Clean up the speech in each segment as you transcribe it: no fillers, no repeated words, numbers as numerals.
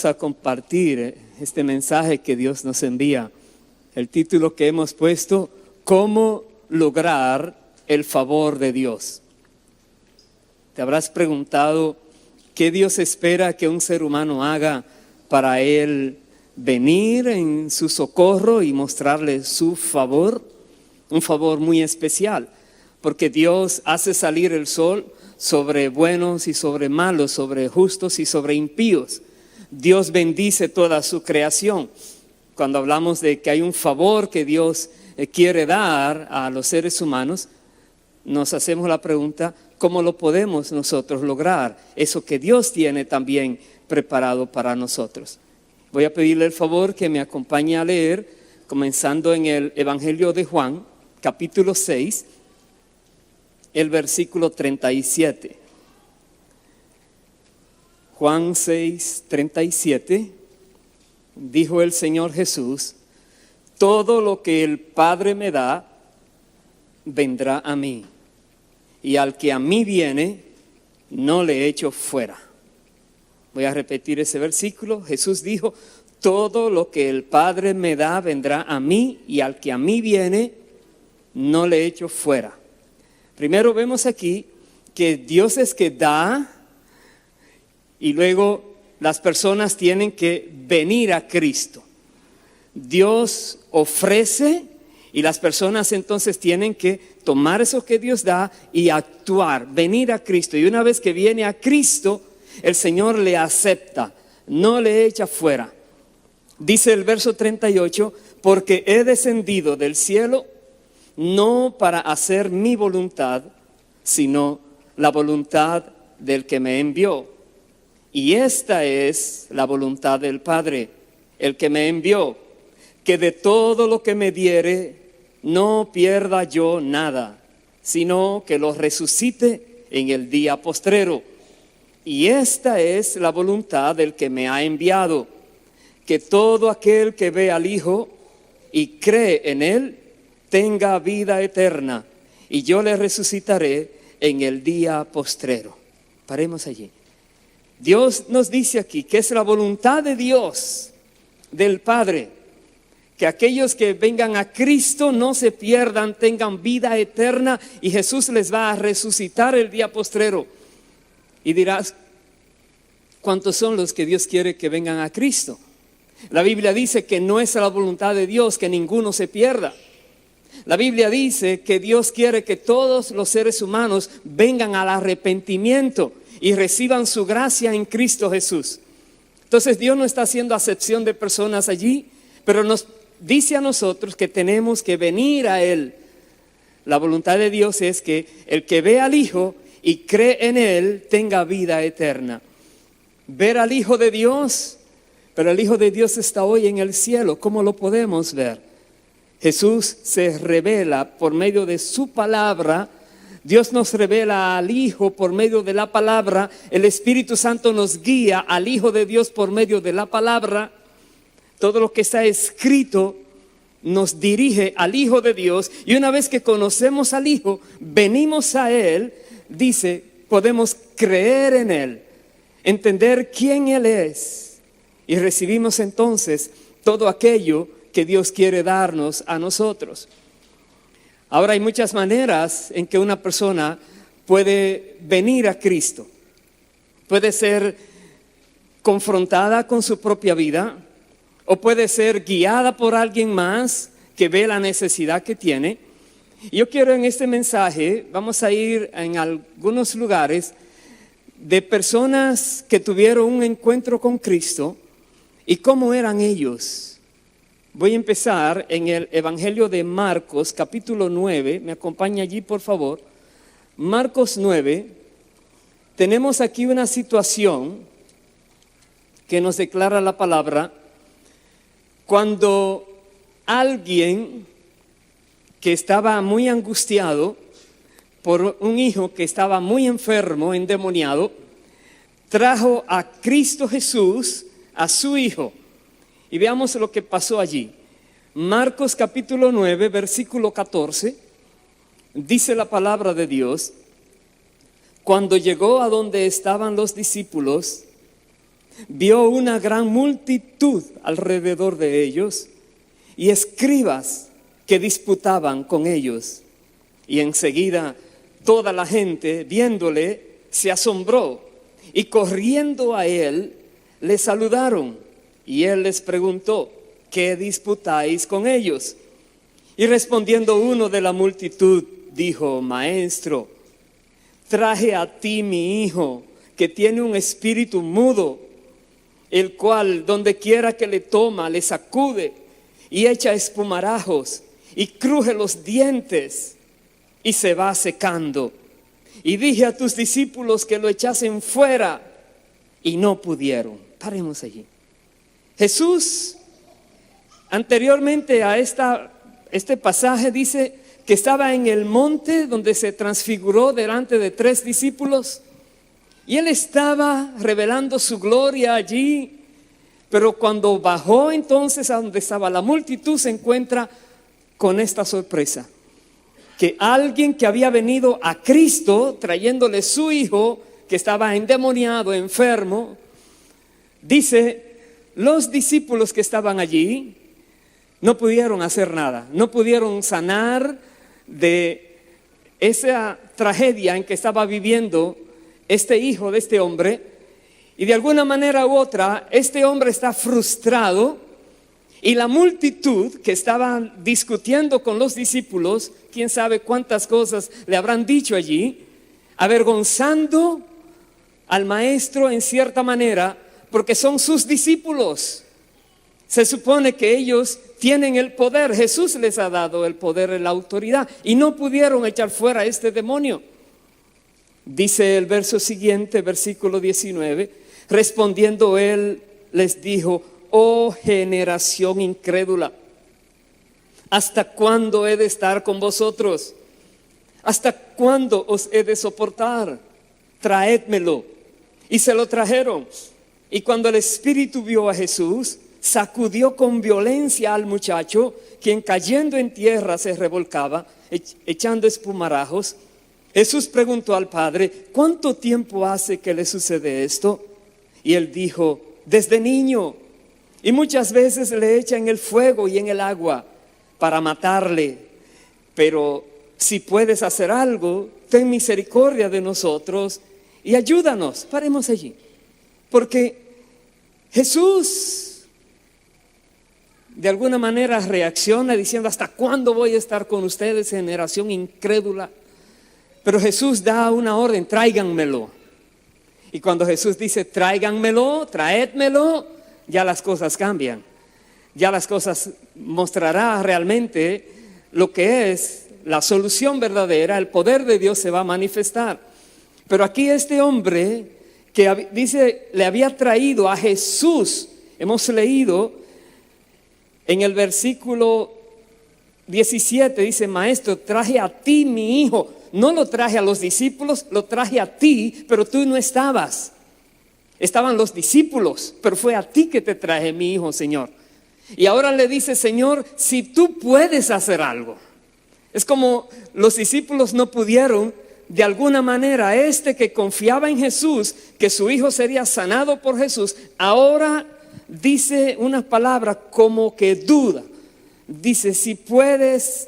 Vamos a compartir este mensaje que Dios nos envía. El título que hemos puesto: ¿Cómo lograr el favor de Dios? Te habrás preguntado qué Dios espera que un ser humano haga para Él venir en su socorro y mostrarle su favor. Un favor muy especial, porque Dios hace salir el sol sobre buenos y sobre malos, sobre justos y sobre impíos. Dios bendice toda su creación. Cuando hablamos de que hay un favor que Dios quiere dar a los seres humanos, nos hacemos la pregunta: ¿cómo lo podemos nosotros lograr? Eso que Dios tiene también preparado para nosotros. Voy a pedirle el favor que me acompañe a leer, comenzando en el Evangelio de Juan, capítulo 6, el versículo 37. Juan 6, 37, dijo el Señor Jesús: todo lo que el Padre me da, vendrá a mí, y al que a mí viene, no le echo fuera. Voy a repetir ese versículo. Jesús dijo: todo lo que el Padre me da, vendrá a mí, y al que a mí viene, no le echo fuera. Primero vemos aquí que Dios es que da, y luego las personas tienen que venir a Cristo. Dios ofrece y las personas entonces tienen que tomar eso que Dios da y actuar, venir a Cristo. Y una vez que viene a Cristo, el Señor le acepta, no le echa fuera. Dice el verso 38, porque he descendido del cielo no para hacer mi voluntad, sino la voluntad del que me envió. Y esta es la voluntad del Padre, el que me envió, que de todo lo que me diere no pierda yo nada, sino que lo resucite en el día postrero. Y esta es la voluntad del que me ha enviado, que todo aquel que ve al Hijo y cree en Él tenga vida eterna, y yo le resucitaré en el día postrero. Paremos allí. Dios nos dice aquí que es la voluntad de Dios, del Padre, que aquellos que vengan a Cristo no se pierdan, tengan vida eterna, y Jesús les va a resucitar el día postrero. Y dirás: ¿cuántos son los que Dios quiere que vengan a Cristo? La Biblia dice que no es la voluntad de Dios que ninguno se pierda. La Biblia dice que Dios quiere que todos los seres humanos vengan al arrepentimiento y reciban su gracia en Cristo Jesús. Entonces Dios no está haciendo acepción de personas allí, pero nos dice a nosotros que tenemos que venir a Él. La voluntad de Dios es que el que ve al Hijo y cree en Él tenga vida eterna. Ver al Hijo de Dios, pero el Hijo de Dios está hoy en el cielo. ¿Cómo lo podemos ver? Jesús se revela por medio de su palabra. Dios nos revela al Hijo por medio de la palabra. El Espíritu Santo nos guía al Hijo de Dios por medio de la palabra. Todo lo que está escrito nos dirige al Hijo de Dios. Y una vez que conocemos al Hijo, venimos a Él. Dice, podemos creer en Él, entender quién Él es, y recibimos entonces todo aquello que Dios quiere darnos a nosotros. Ahora hay muchas maneras en que una persona puede venir a Cristo. Puede ser confrontada con su propia vida, o puede ser guiada por alguien más que ve la necesidad que tiene. Y yo quiero en este mensaje, vamos a ir en algunos lugares de personas que tuvieron un encuentro con Cristo y cómo eran ellos. Voy a empezar en el Evangelio de Marcos, capítulo 9. Me acompaña allí, por favor. Marcos 9. Tenemos aquí una situación que nos declara la palabra. Cuando alguien que estaba muy angustiado por un hijo que estaba muy enfermo, endemoniado, trajo a Cristo Jesús, a su hijo. Y veamos lo que pasó allí. Marcos capítulo 9, versículo 14, dice la palabra de Dios: cuando llegó a donde estaban los discípulos, vio una gran multitud alrededor de ellos y escribas que disputaban con ellos. Y enseguida toda la gente, viéndole, se asombró y corriendo a él, le saludaron. Y él les preguntó: ¿qué disputáis con ellos? Y respondiendo uno de la multitud, dijo: Maestro, traje a ti mi hijo, que tiene un espíritu mudo, el cual donde quiera que le toma, le sacude y echa espumarajos y cruje los dientes y se va secando. Y dije a tus discípulos que lo echasen fuera y no pudieron. Paremos allí. Jesús, anteriormente a este pasaje, dice que estaba en el monte donde se transfiguró delante de 3 discípulos. Y él estaba revelando su gloria allí. Pero cuando bajó entonces a donde estaba la multitud, se encuentra con esta sorpresa: que alguien que había venido a Cristo trayéndole su hijo, que estaba endemoniado, enfermo, dice, los discípulos que estaban allí no pudieron hacer nada, no pudieron sanar de esa tragedia en que estaba viviendo este hijo de este hombre. Y de alguna manera u otra, este hombre está frustrado. Y la multitud que estaba discutiendo con los discípulos, quién sabe cuántas cosas le habrán dicho allí, avergonzando al maestro en cierta manera, porque son sus discípulos. Se supone que ellos tienen el poder, Jesús les ha dado el poder y la autoridad, y no pudieron echar fuera a este demonio. Dice el verso siguiente, versículo 19, respondiendo él les dijo: oh generación incrédula, ¿hasta cuándo he de estar con vosotros? ¿Hasta cuándo os he de soportar? Traédmelo. Y se lo trajeron. Y cuando el espíritu vio a Jesús, sacudió con violencia al muchacho, quien cayendo en tierra se revolcaba, echando espumarajos. Jesús preguntó al padre: ¿cuánto tiempo hace que le sucede esto? Y él dijo: desde niño. Y muchas veces le echa en el fuego y en el agua para matarle. Pero si puedes hacer algo, ten misericordia de nosotros y ayúdanos. Paremos allí. Porque Jesús de alguna manera reacciona diciendo: ¿hasta cuándo voy a estar con ustedes, generación incrédula? Pero Jesús da una orden: tráiganmelo. Y cuando Jesús dice tráiganmelo, traédmelo, ya las cosas cambian. Ya las cosas mostrará realmente lo que es la solución verdadera. El poder de Dios se va a manifestar. Pero aquí este hombre que dice le había traído a Jesús, hemos leído en el versículo 17, dice: Maestro, traje a ti mi hijo. No lo traje a los discípulos, lo traje a ti, pero tú no estabas. Estaban los discípulos, pero fue a ti que te traje mi hijo, Señor. Y ahora le dice: Señor, si tú puedes hacer algo. Es como los discípulos no pudieron, de alguna manera, este que confiaba en Jesús, que su hijo sería sanado por Jesús, ahora dice una palabra como que duda. Dice: si puedes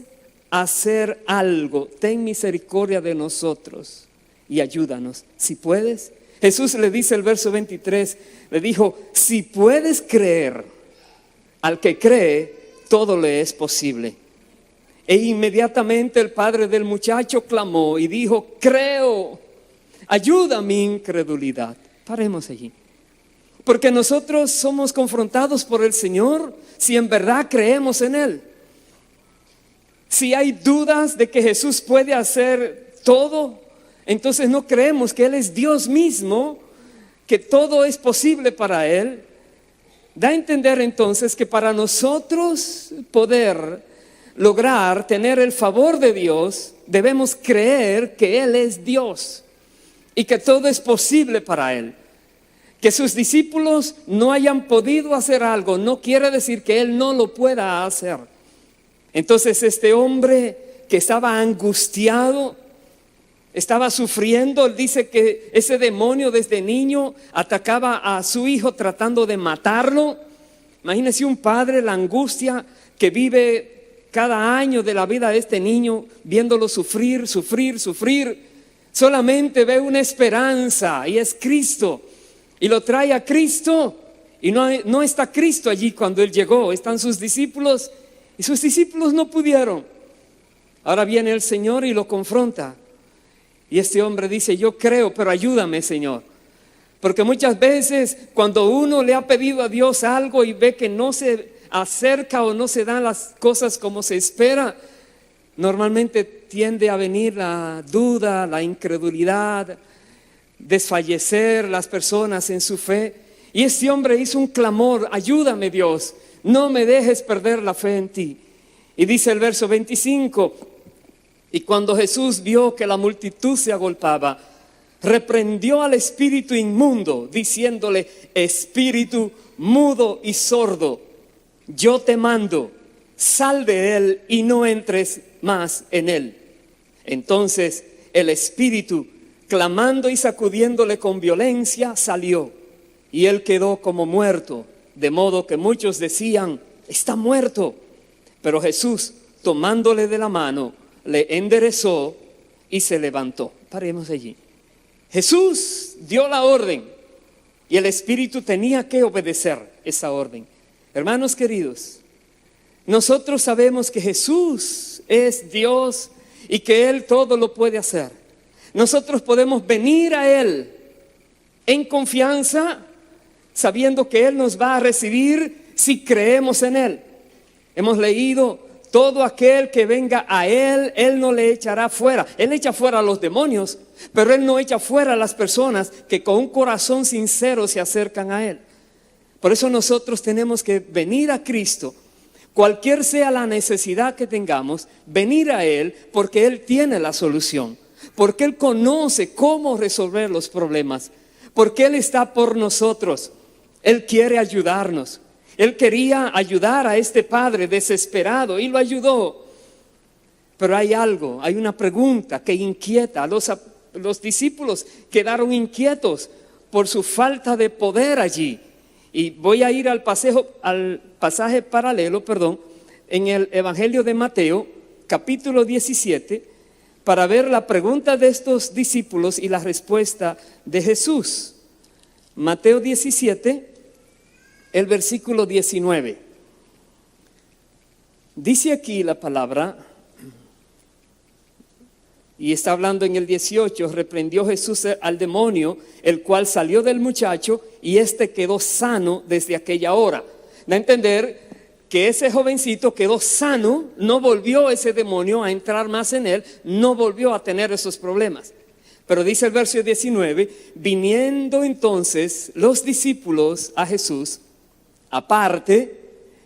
hacer algo, ten misericordia de nosotros y ayúdanos. Si puedes. Jesús le dice el verso 23, le dijo: si puedes creer, al que cree, todo le es posible. E inmediatamente el padre del muchacho clamó y dijo: creo, ayuda mi incredulidad. Paremos allí. Porque nosotros somos confrontados por el Señor si en verdad creemos en Él. Si hay dudas de que Jesús puede hacer todo, entonces no creemos que Él es Dios mismo, que todo es posible para Él. Da a entender entonces que para nosotros poder lograr tener el favor de Dios, debemos creer que Él es Dios y que todo es posible para Él. Que sus discípulos no hayan podido hacer algo no quiere decir que Él no lo pueda hacer. Entonces este hombre que estaba angustiado, estaba sufriendo. Él dice que ese demonio desde niño atacaba a su hijo tratando de matarlo. Imagínense un padre, la angustia que vive cada año de la vida de este niño, viéndolo sufrir, sufrir, sufrir. Solamente ve una esperanza y es Cristo. Y lo trae a Cristo y no está Cristo allí cuando él llegó. Están sus discípulos y sus discípulos no pudieron. Ahora viene el Señor y lo confronta. Y este hombre dice: yo creo, pero ayúdame, Señor. Porque muchas veces cuando uno le ha pedido a Dios algo y ve que no se acerca o no se dan las cosas como se espera, normalmente tiende a venir la duda, la incredulidad, desfallecer las personas en su fe. Y este hombre hizo un clamor: ayúdame, Dios, no me dejes perder la fe en ti. Y dice el verso 25: y cuando Jesús vio que la multitud se agolpaba, reprendió al espíritu inmundo, diciéndole: espíritu mudo y sordo, yo te mando, sal de él y no entres más en él. Entonces el espíritu, clamando y sacudiéndole con violencia, salió, y él quedó como muerto, de modo que muchos decían: está muerto. Pero Jesús, tomándole de la mano, le enderezó y se levantó. Paremos allí. Jesús dio la orden y el espíritu tenía que obedecer esa orden. Hermanos queridos, nosotros sabemos que Jesús es Dios y que Él todo lo puede hacer. Nosotros podemos venir a Él en confianza, sabiendo que Él nos va a recibir si creemos en Él. Hemos leído: todo aquel que venga a Él, Él no le echará fuera. Él echa fuera a los demonios, pero Él no echa fuera a las personas que con un corazón sincero se acercan a Él. Por eso nosotros tenemos que venir a Cristo, cualquier sea la necesidad que tengamos, venir a Él, porque Él tiene la solución, porque Él conoce cómo resolver los problemas, porque Él está por nosotros. Él quiere ayudarnos. Él quería ayudar a este padre desesperado y lo ayudó. Pero hay algo, hay una pregunta que inquieta. Los discípulos quedaron inquietos por su falta de poder allí. Y voy a ir al pasaje paralelo, en el Evangelio de Mateo, capítulo 17, para ver la pregunta de estos discípulos y la respuesta de Jesús. Mateo 17, el versículo 19. Dice aquí la palabra, y está hablando en el 18: reprendió Jesús al demonio, el cual salió del muchacho, y éste quedó sano desde aquella hora. Da a entender que ese jovencito quedó sano, no volvió ese demonio a entrar más en él, no volvió a tener esos problemas. Pero dice el verso 19: viniendo entonces los discípulos a Jesús aparte,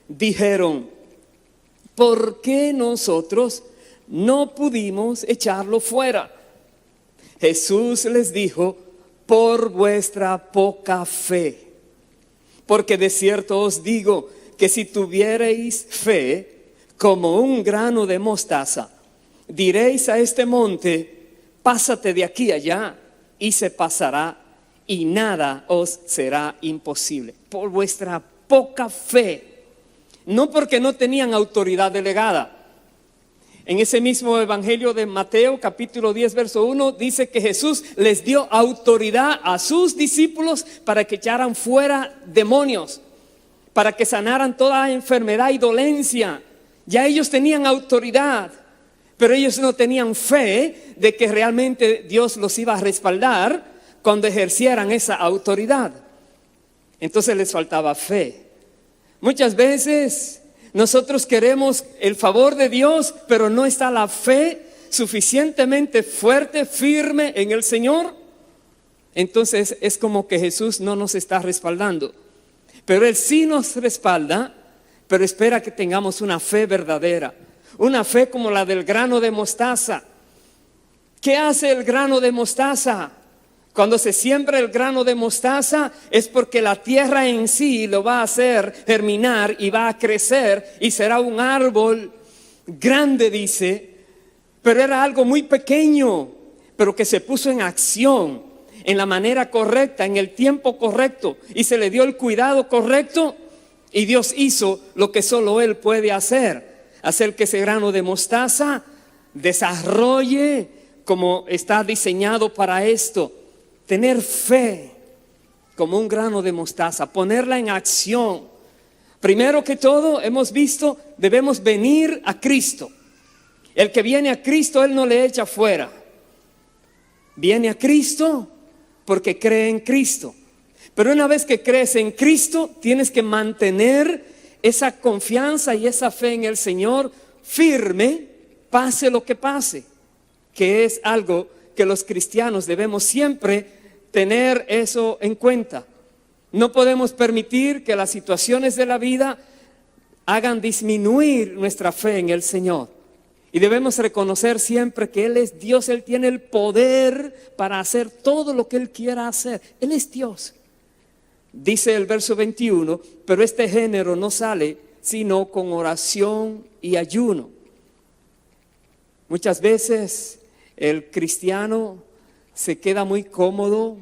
dijeron: ¿por qué nosotros no pudimos echarlo fuera? Jesús les dijo: por vuestra poca fe. Porque de cierto os digo que si tuviereis fe como un grano de mostaza, diréis a este monte: pásate de aquí allá, y se pasará, y nada os será imposible. Por vuestra poca fe. No porque no tenían autoridad delegada. En ese mismo Evangelio de Mateo, capítulo 10, verso 1, dice que Jesús les dio autoridad a sus discípulos para que echaran fuera demonios, para que sanaran toda enfermedad y dolencia. Ya ellos tenían autoridad, pero ellos no tenían fe de que realmente Dios los iba a respaldar cuando ejercieran esa autoridad. Entonces les faltaba fe. Muchas veces nosotros queremos el favor de Dios, pero no está la fe suficientemente fuerte, firme en el Señor. Entonces es como que Jesús no nos está respaldando. Pero Él sí nos respalda, pero espera que tengamos una fe verdadera, una fe como la del grano de mostaza. ¿Qué hace el grano de mostaza? Cuando se siembra el grano de mostaza es porque la tierra en sí lo va a hacer germinar y va a crecer y será un árbol grande, dice, pero era algo muy pequeño. pero que se puso en acción, en la manera correcta, en el tiempo correcto, y se le dio el cuidado correcto, y Dios hizo lo que solo Él puede hacer que ese grano de mostaza desarrolle como está diseñado para esto. Tener fe como un grano de mostaza, ponerla en acción. Primero que todo, hemos visto, debemos venir a Cristo. El que viene a Cristo, Él no le echa fuera. Viene a Cristo porque cree en Cristo. Pero una vez que crees en Cristo, tienes que mantener esa confianza y esa fe en el Señor firme, pase lo que pase, que es algo que los cristianos debemos siempre tener eso en cuenta. No podemos permitir que las situaciones de la vida hagan disminuir nuestra fe en el Señor. Y debemos reconocer siempre que Él es Dios, Él tiene el poder para hacer todo lo que Él quiera hacer. Él es Dios. Dice el verso 21, pero este género no sale sino con oración y ayuno. Muchas veces el cristiano se queda muy cómodo,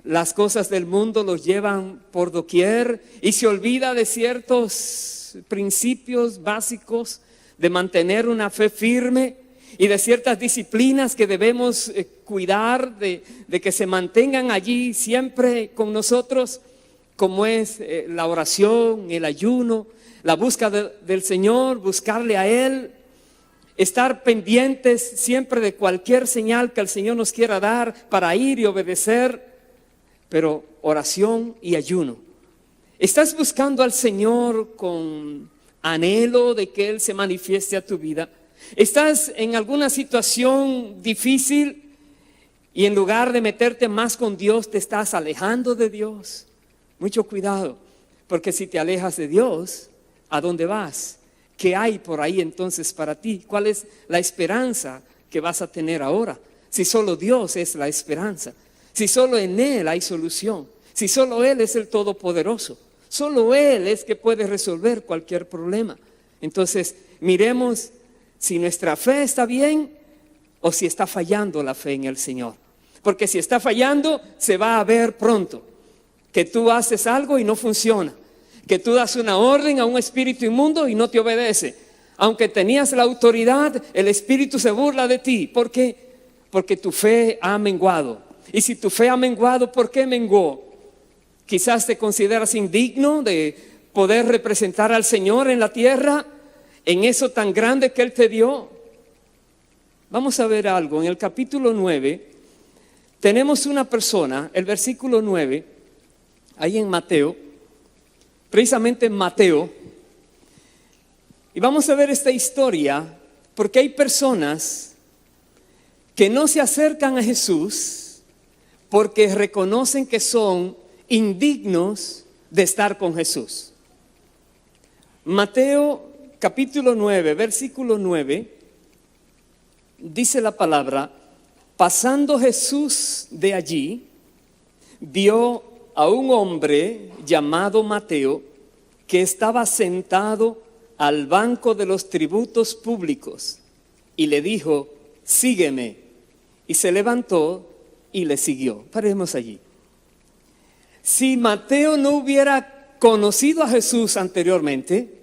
las cosas del mundo los llevan por doquier y se olvida de ciertos principios básicos de mantener una fe firme y de ciertas disciplinas que debemos cuidar de que se mantengan allí siempre con nosotros, como es la oración, el ayuno, la búsqueda del Señor, buscarle a Él, estar pendientes siempre de cualquier señal que el Señor nos quiera dar para ir y obedecer, pero oración y ayuno. ¿Estás buscando al Señor con anhelo de que Él se manifieste a tu vida? ¿Estás en alguna situación difícil y en lugar de meterte más con Dios te estás alejando de Dios? Mucho cuidado, porque si te alejas de Dios, ¿a dónde vas? ¿Qué hay por ahí entonces para ti? ¿Cuál es la esperanza que vas a tener ahora? Si solo Dios es la esperanza, si solo en Él hay solución, si solo Él es el Todopoderoso, solo Él es que puede resolver cualquier problema. Entonces, miremos si nuestra fe está bien o si está fallando la fe en el Señor. Porque si está fallando, se va a ver pronto que tú haces algo y no funciona, que tú das una orden a un espíritu inmundo y no te obedece. Aunque tenías la autoridad, el espíritu se burla de ti. ¿Por qué? Porque tu fe ha menguado. Y si tu fe ha menguado, ¿por qué menguó? Quizás te consideras indigno de poder representar al Señor en la tierra, en eso tan grande que Él te dio. Vamos a ver algo. En el capítulo 9 tenemos una persona, el versículo 9, ahí en Mateo, precisamente en Mateo, y vamos a ver esta historia porque hay personas que no se acercan a Jesús porque reconocen que son indignos de estar con Jesús. Mateo capítulo 9, versículo 9, dice la palabra: pasando Jesús de allí, vio a un hombre llamado Mateo que estaba sentado al banco de los tributos públicos y le dijo: sígueme. Y se levantó y le siguió. Paremos allí. Si Mateo no hubiera conocido a Jesús anteriormente,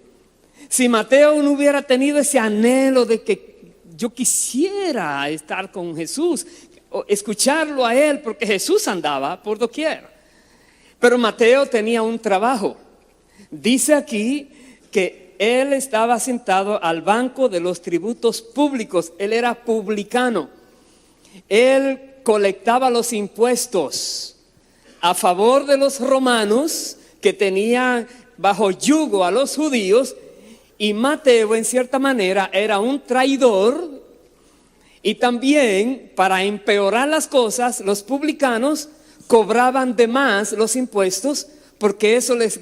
si Mateo no hubiera tenido ese anhelo de que yo quisiera estar con Jesús, o escucharlo a Él, porque Jesús andaba por doquier. Pero Mateo tenía un trabajo. Dice aquí que él estaba sentado al banco de los tributos públicos. Él era publicano. Él colectaba los impuestos a favor de los romanos que tenían bajo yugo a los judíos. Y Mateo, en cierta manera, era un traidor. Y también, para empeorar las cosas, los publicanos cobraban de más los impuestos porque eso les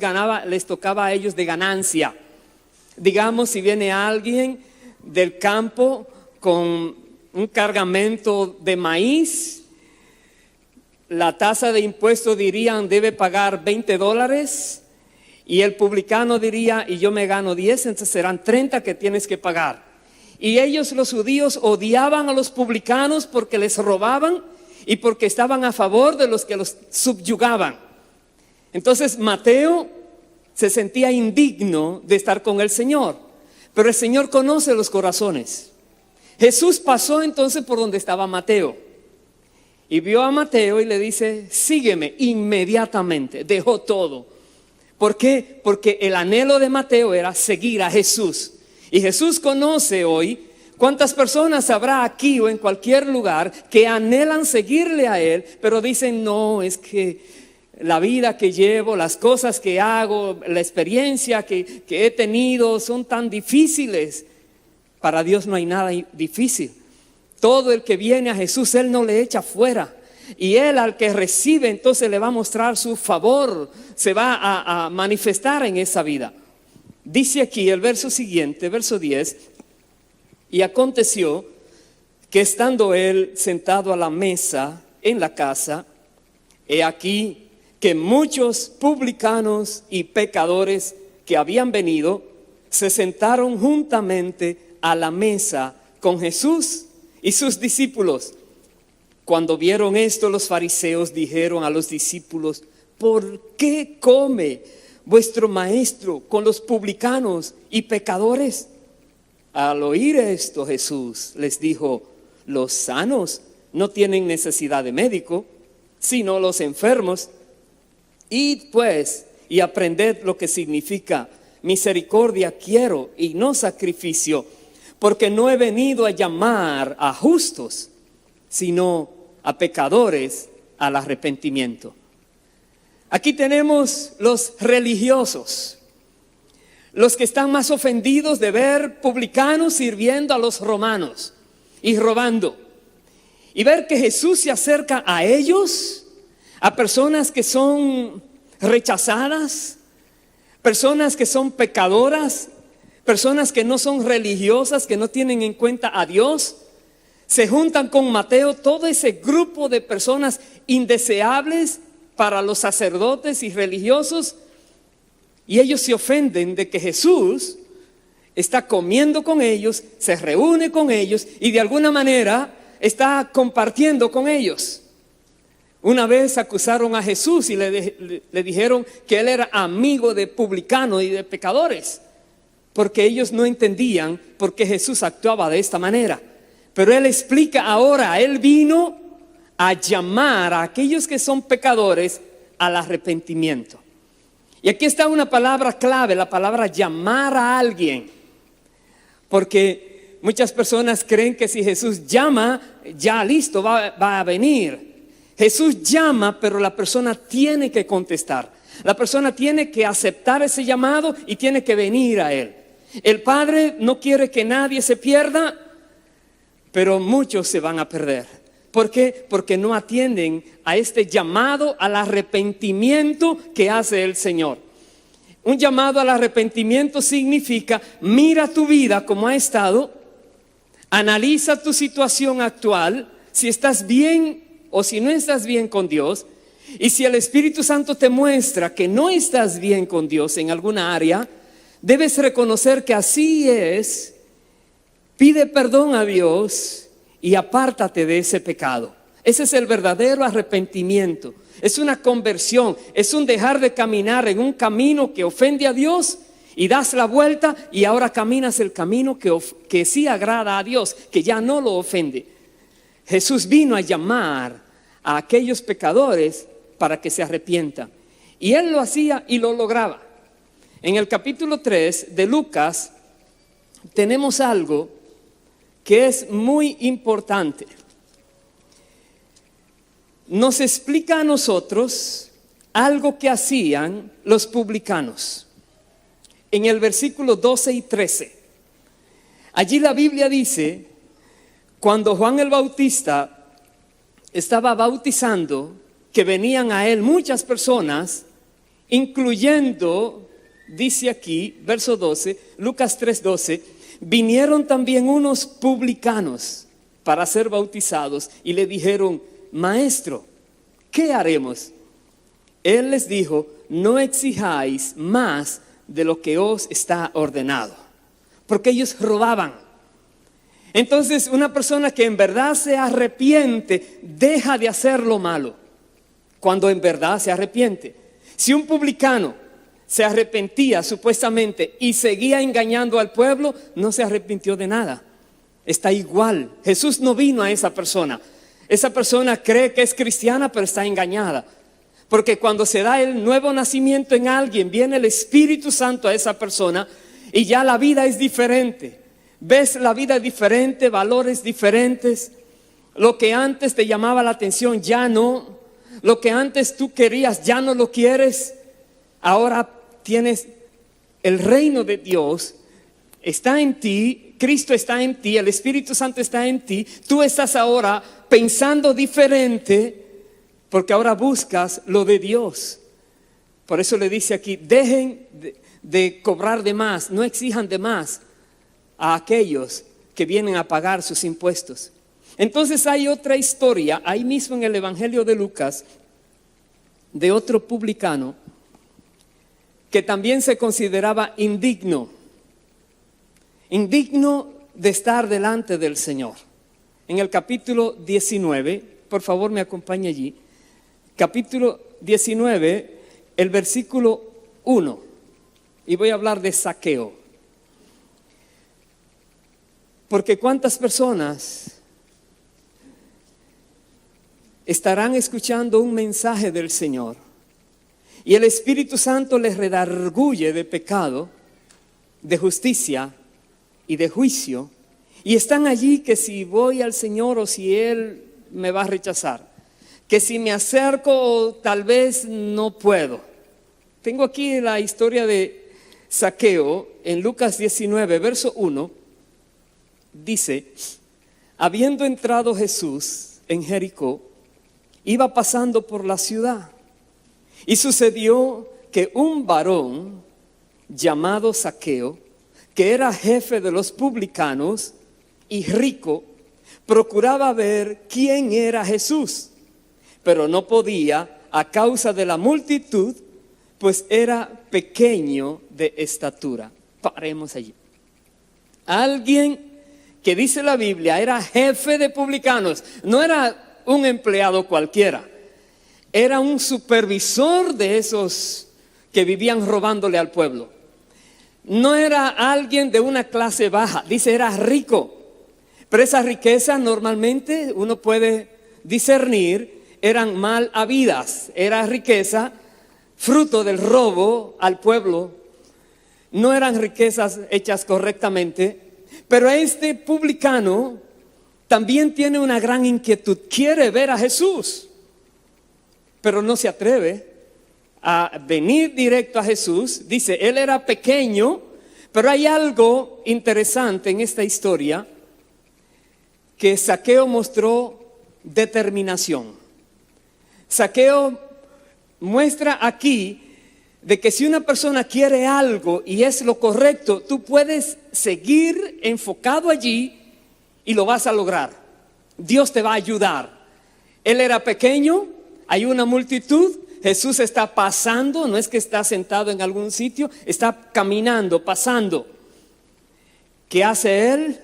tocaba a ellos de ganancia. Digamos, si viene alguien del campo con un cargamento de maíz, la tasa de impuesto dirían debe pagar $20 y el publicano diría y yo me gano 10, entonces serán 30 que tienes que pagar. Y ellos, los judíos, odiaban a los publicanos porque les robaban y porque estaban a favor de los que los subyugaban. Entonces Mateo se sentía indigno de estar con el Señor, pero el Señor conoce los corazones. Jesús pasó entonces por donde estaba Mateo y vio a Mateo y le dice: sígueme. Inmediatamente dejó todo. ¿Por qué? Porque el anhelo de Mateo era seguir a Jesús. Y Jesús conoce hoy cuántas personas habrá aquí o en cualquier lugar que anhelan seguirle a Él, pero dicen: no, es que la vida que llevo, las cosas que hago, la experiencia que he tenido son tan difíciles. Para Dios no hay nada difícil. Todo el que viene a Jesús, Él no le echa fuera. Y Él, al que recibe, entonces le va a mostrar su favor, se va a manifestar en esa vida. Dice aquí el verso siguiente, verso 10: y aconteció que estando él sentado a la mesa en la casa, he aquí que muchos publicanos y pecadores que habían venido se sentaron juntamente a la mesa con Jesús y sus discípulos. Cuando vieron esto, los fariseos dijeron a los discípulos: ¿por qué come vuestro maestro con los publicanos y pecadores? Al oír esto, Jesús les dijo: los sanos no tienen necesidad de médico, sino los enfermos. Id pues y aprended lo que significa: misericordia quiero y no sacrificio, porque no he venido a llamar a justos, sino a pecadores al arrepentimiento. Aquí tenemos los religiosos, los que están más ofendidos de ver publicanos sirviendo a los romanos y robando, y ver que Jesús se acerca a ellos, a personas que son rechazadas, personas que son pecadoras, personas que no son religiosas, que no tienen en cuenta a Dios. Se juntan con Mateo todo ese grupo de personas indeseables para los sacerdotes y religiosos, y ellos se ofenden de que Jesús está comiendo con ellos, se reúne con ellos y de alguna manera está compartiendo con ellos. Una vez acusaron a Jesús y le dijeron que él era amigo de publicanos y de pecadores, porque ellos no entendían por qué Jesús actuaba de esta manera. Pero él explica ahora: él vino a llamar a aquellos que son pecadores al arrepentimiento. Y aquí está una palabra clave, la palabra llamar a alguien, porque muchas personas creen que si Jesús llama, ya listo, va a venir. Jesús llama, pero la persona tiene que contestar. La persona tiene que aceptar ese llamado y tiene que venir a Él. El Padre no quiere que nadie se pierda, pero muchos se van a perder. ¿Por qué? Porque no atienden a este llamado al arrepentimiento que hace el Señor. Un llamado al arrepentimiento significa: mira tu vida como ha estado, analiza tu situación actual, si estás bien o si no estás bien con Dios, y si el Espíritu Santo te muestra que no estás bien con Dios en alguna área, debes reconocer que así es. Pide perdón a Dios y apártate de ese pecado. Ese es el verdadero arrepentimiento. Es una conversión, es un dejar de caminar en un camino que ofende a Dios y das la vuelta y ahora caminas el camino que sí agrada a Dios, que ya no lo ofende. Jesús vino a llamar a aquellos pecadores para que se arrepientan, y Él lo hacía y lo lograba. En el capítulo 3 de Lucas tenemos algo que es muy importante. Nos explica a nosotros algo que hacían los publicanos. En el versículo 12 y 13, allí la Biblia dice: cuando Juan el Bautista estaba bautizando, que venían a él muchas personas, incluyendo, dice aquí, verso 12, Lucas 3:12, vinieron también unos publicanos para ser bautizados y le dijeron: Maestro, ¿qué haremos? Él les dijo: no exijáis más de lo que os está ordenado. Porque ellos robaban. Entonces, una persona que en verdad se arrepiente, deja de hacer lo malo, cuando en verdad se arrepiente. Si un publicano se arrepentía supuestamente y seguía engañando al pueblo, no se arrepintió de nada. Está igual. Jesús no vino a esa persona. Esa persona cree que es cristiana, pero está engañada. Porque cuando se da el nuevo nacimiento en alguien, viene el Espíritu Santo a esa persona y ya la vida es diferente. Ves la vida diferente, valores diferentes. Lo que antes te llamaba la atención, ya no. Lo que antes tú querías, ya no lo quieres. Ahora tienes el reino de Dios, está en ti, Cristo está en ti, el Espíritu Santo está en ti. Tú estás ahora pensando diferente porque ahora buscas lo de Dios. Por eso le dice aquí, dejen de cobrar de más, no exijan de más a aquellos que vienen a pagar sus impuestos. Entonces hay otra historia, ahí mismo en el Evangelio de Lucas, de otro publicano que también se consideraba indigno de estar delante del Señor. En el capítulo 19, por favor me acompañe allí, capítulo 19, el versículo 1, y voy a hablar de Zaqueo. Porque cuántas personas estarán escuchando un mensaje del Señor y el Espíritu Santo les redarguye de pecado, de justicia y de juicio, y están allí que si voy al Señor o si Él me va a rechazar, que si me acerco tal vez no puedo. Tengo aquí la historia de Zaqueo en Lucas 19, verso 1, dice: habiendo entrado Jesús en Jericó, iba pasando por la ciudad. Y sucedió que un varón llamado Zaqueo, que era jefe de los publicanos y rico, procuraba ver quién era Jesús, pero no podía a causa de la multitud, pues era pequeño de estatura. Paremos allí. Alguien que dice la Biblia era jefe de publicanos, no era un empleado cualquiera. Era un supervisor de esos que vivían robándole al pueblo. No era alguien de una clase baja, dice era rico. Pero esa riqueza normalmente uno puede discernir, eran mal habidas. Era riqueza fruto del robo al pueblo. No eran riquezas hechas correctamente. Pero este publicano también tiene una gran inquietud, quiere ver a Jesús, pero no se atreve a venir directo a Jesús. Dice, él era pequeño, pero hay algo interesante en esta historia, que Zaqueo mostró determinación. Zaqueo muestra aquí de que si una persona quiere algo y es lo correcto, tú puedes seguir enfocado allí y lo vas a lograr. Dios te va a ayudar. Él era pequeño, hay una multitud, Jesús está pasando, no es que está sentado en algún sitio, está caminando, pasando. ¿Qué hace él?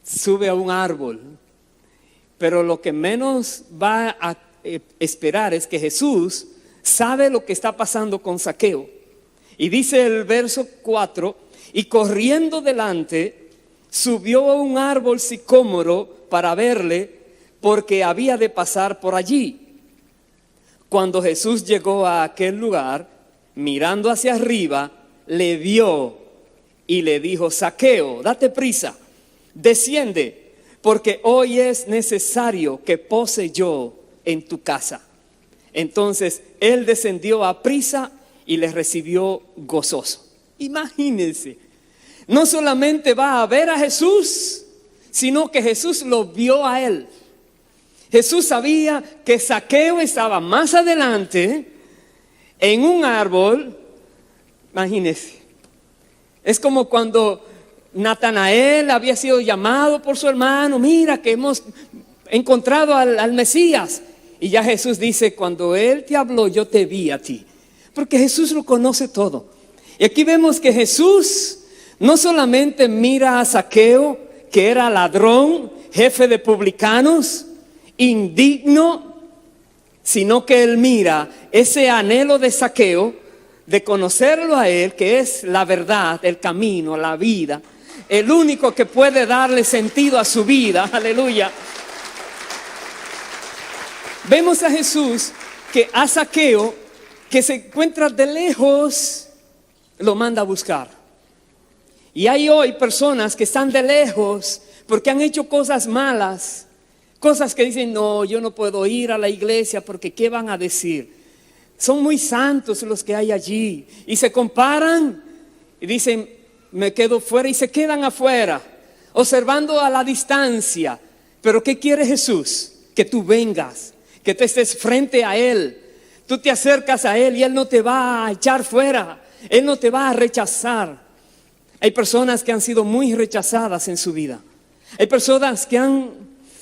Sube a un árbol. Pero lo que menos va a esperar es que Jesús sabe lo que está pasando con Zaqueo. Y dice el verso 4, y corriendo delante, subió a un árbol sicómoro para verle, porque había de pasar por allí. Cuando Jesús llegó a aquel lugar, mirando hacia arriba, le vio y le dijo: Zaqueo, date prisa, desciende, porque hoy es necesario que pose yo en tu casa. Entonces él descendió a prisa y le recibió gozoso. Imagínense, no solamente va a ver a Jesús, sino que Jesús lo vio a él. Jesús sabía que Zaqueo estaba más adelante en un árbol. Imagínense, es como cuando Natanael había sido llamado por su hermano: mira que hemos encontrado al Mesías. Y ya Jesús dice: cuando él te habló, yo te vi a ti. Porque Jesús lo conoce todo. Y aquí vemos que Jesús no solamente mira a Zaqueo, que era ladrón, jefe de publicanos, indigno, sino que él mira ese anhelo de Zaqueo, de conocerlo a él, que es la verdad, el camino, la vida, el único que puede darle sentido a su vida. Aleluya. Vemos a Jesús que a Zaqueo, que se encuentra de lejos, lo manda a buscar. Y hay hoy personas que están de lejos porque han hecho cosas malas, cosas que dicen: no, yo no puedo ir a la iglesia porque ¿qué van a decir? Son muy santos los que hay allí, y se comparan y dicen: me quedo fuera, y se quedan afuera, observando a la distancia. Pero ¿qué quiere Jesús? Que tú vengas, que te estés frente a Él. Tú te acercas a Él y Él no te va a echar fuera, Él no te va a rechazar. Hay personas que han sido muy rechazadas en su vida. Hay personas que han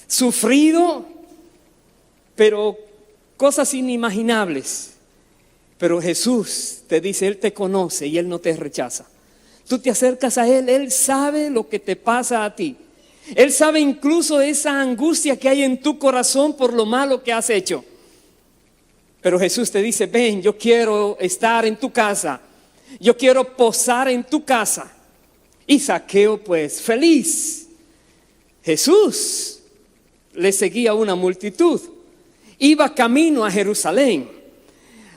sufrido, pero cosas inimaginables. Pero Jesús te dice: Él te conoce y Él no te rechaza. Tú te acercas a Él, Él sabe lo que te pasa a ti. Él sabe incluso esa angustia que hay en tu corazón por lo malo que has hecho. Pero Jesús te dice: ven, yo quiero estar en tu casa, yo quiero posar en tu casa. Y Zaqueo, pues, feliz. Jesús le seguía una multitud, iba camino a Jerusalén.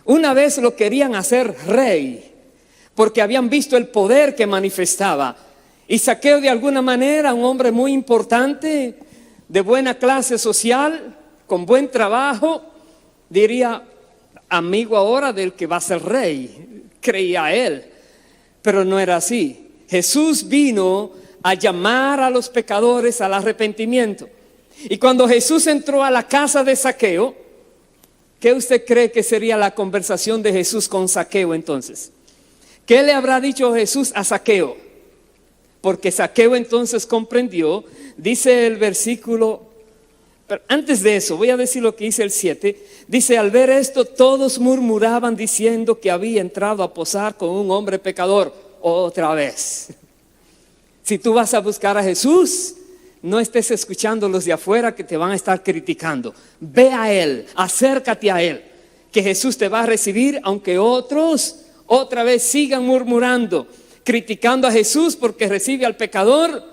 Una vez lo querían hacer rey, porque habían visto el poder que manifestaba. Y Zaqueo, de alguna manera, un hombre muy importante, de buena clase social, con buen trabajo, diría: amigo ahora del que va a ser rey. Creía él, pero no era así. Jesús vino a llamar a los pecadores al arrepentimiento. Y cuando Jesús entró a la casa de Zaqueo, ¿qué usted cree que sería la conversación de Jesús con Zaqueo entonces? ¿Qué le habrá dicho Jesús a Zaqueo? Porque Zaqueo entonces comprendió, dice el versículo, pero antes de eso voy a decir lo que dice el 7. Dice: al ver esto, todos murmuraban diciendo que había entrado a posar con un hombre pecador. Otra vez, si tú vas a buscar a Jesús, no estés escuchando los de afuera que te van a estar criticando. Ve a Él, acércate a Él, que Jesús te va a recibir, aunque otros otra vez sigan murmurando, criticando a Jesús porque recibe al pecador,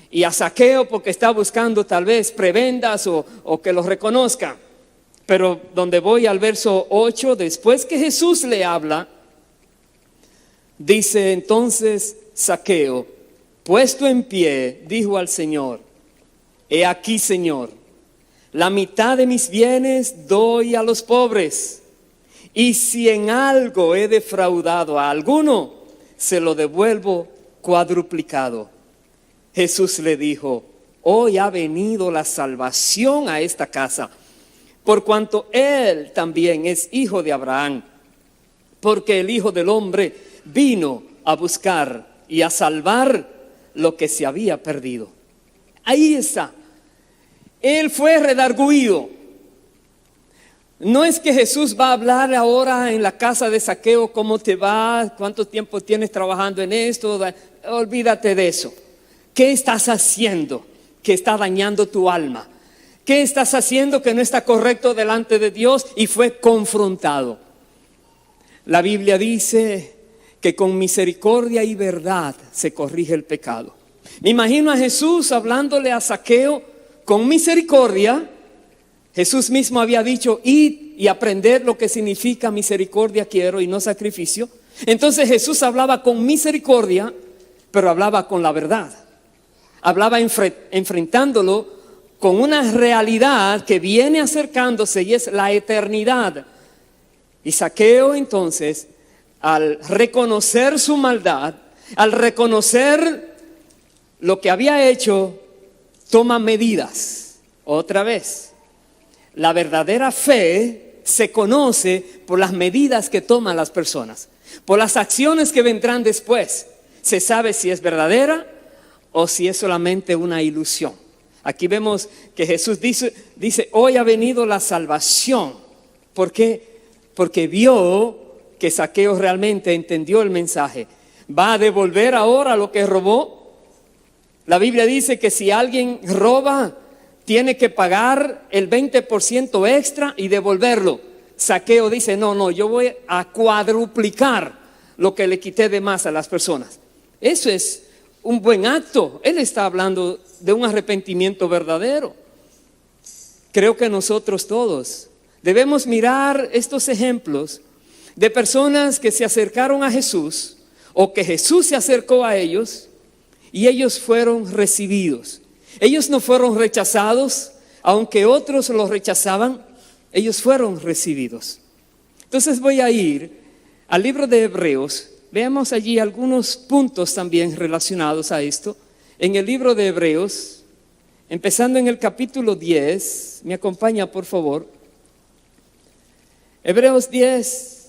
y a Zaqueo porque está buscando tal vez prebendas o que los reconozca. Pero donde voy al verso 8, después que Jesús le habla, dice entonces Zaqueo, puesto en pie, dijo al Señor: he aquí, Señor, la mitad de mis bienes doy a los pobres, y si en algo he defraudado a alguno, se lo devuelvo cuadruplicado. Jesús le dijo: hoy ha venido la salvación a esta casa, por cuanto él también es hijo de Abraham, porque el Hijo del Hombre vino a buscar y a salvar lo que se había perdido. Ahí está. Él fue redarguido. No es que Jesús va a hablar ahora en la casa de Zaqueo: ¿cómo te va? ¿Cuánto tiempo tienes trabajando en esto? Olvídate de eso. ¿Qué estás haciendo que está dañando tu alma? ¿Qué estás haciendo que no está correcto delante de Dios? Y fue confrontado. La Biblia dice que con misericordia y verdad se corrige el pecado. Me imagino a Jesús hablándole a Zaqueo con misericordia. Jesús mismo había dicho: id y aprended lo que significa misericordia quiero y no sacrificio. Entonces Jesús hablaba con misericordia, pero hablaba con la verdad. Hablaba enfrentándolo con una realidad que viene acercándose, y es la eternidad. Y Zaqueo entonces, al reconocer su maldad, al reconocer lo que había hecho, toma medidas. Otra vez, la verdadera fe se conoce por las medidas que toman las personas, por las acciones que vendrán después. Se sabe si es verdadera o si es solamente una ilusión. Aquí vemos que Jesús dice: hoy ha venido la salvación. ¿Por qué? Porque vio que Zaqueo realmente entendió el mensaje. ¿Va a devolver ahora lo que robó? La Biblia dice que si alguien roba, tiene que pagar el 20% extra y devolverlo. Zaqueo dice, no, yo voy a cuadruplicar lo que le quité de más a las personas. Eso es un buen acto. Él está hablando de un arrepentimiento verdadero. Creo que nosotros todos debemos mirar estos ejemplos de personas que se acercaron a Jesús o que Jesús se acercó a ellos y ellos fueron recibidos. Ellos no fueron rechazados, aunque otros los rechazaban, ellos fueron recibidos. Entonces voy a ir al libro de Hebreos. Veamos allí algunos puntos también relacionados a esto. En el libro de Hebreos, empezando en el capítulo 10, me acompaña por favor. Hebreos 10,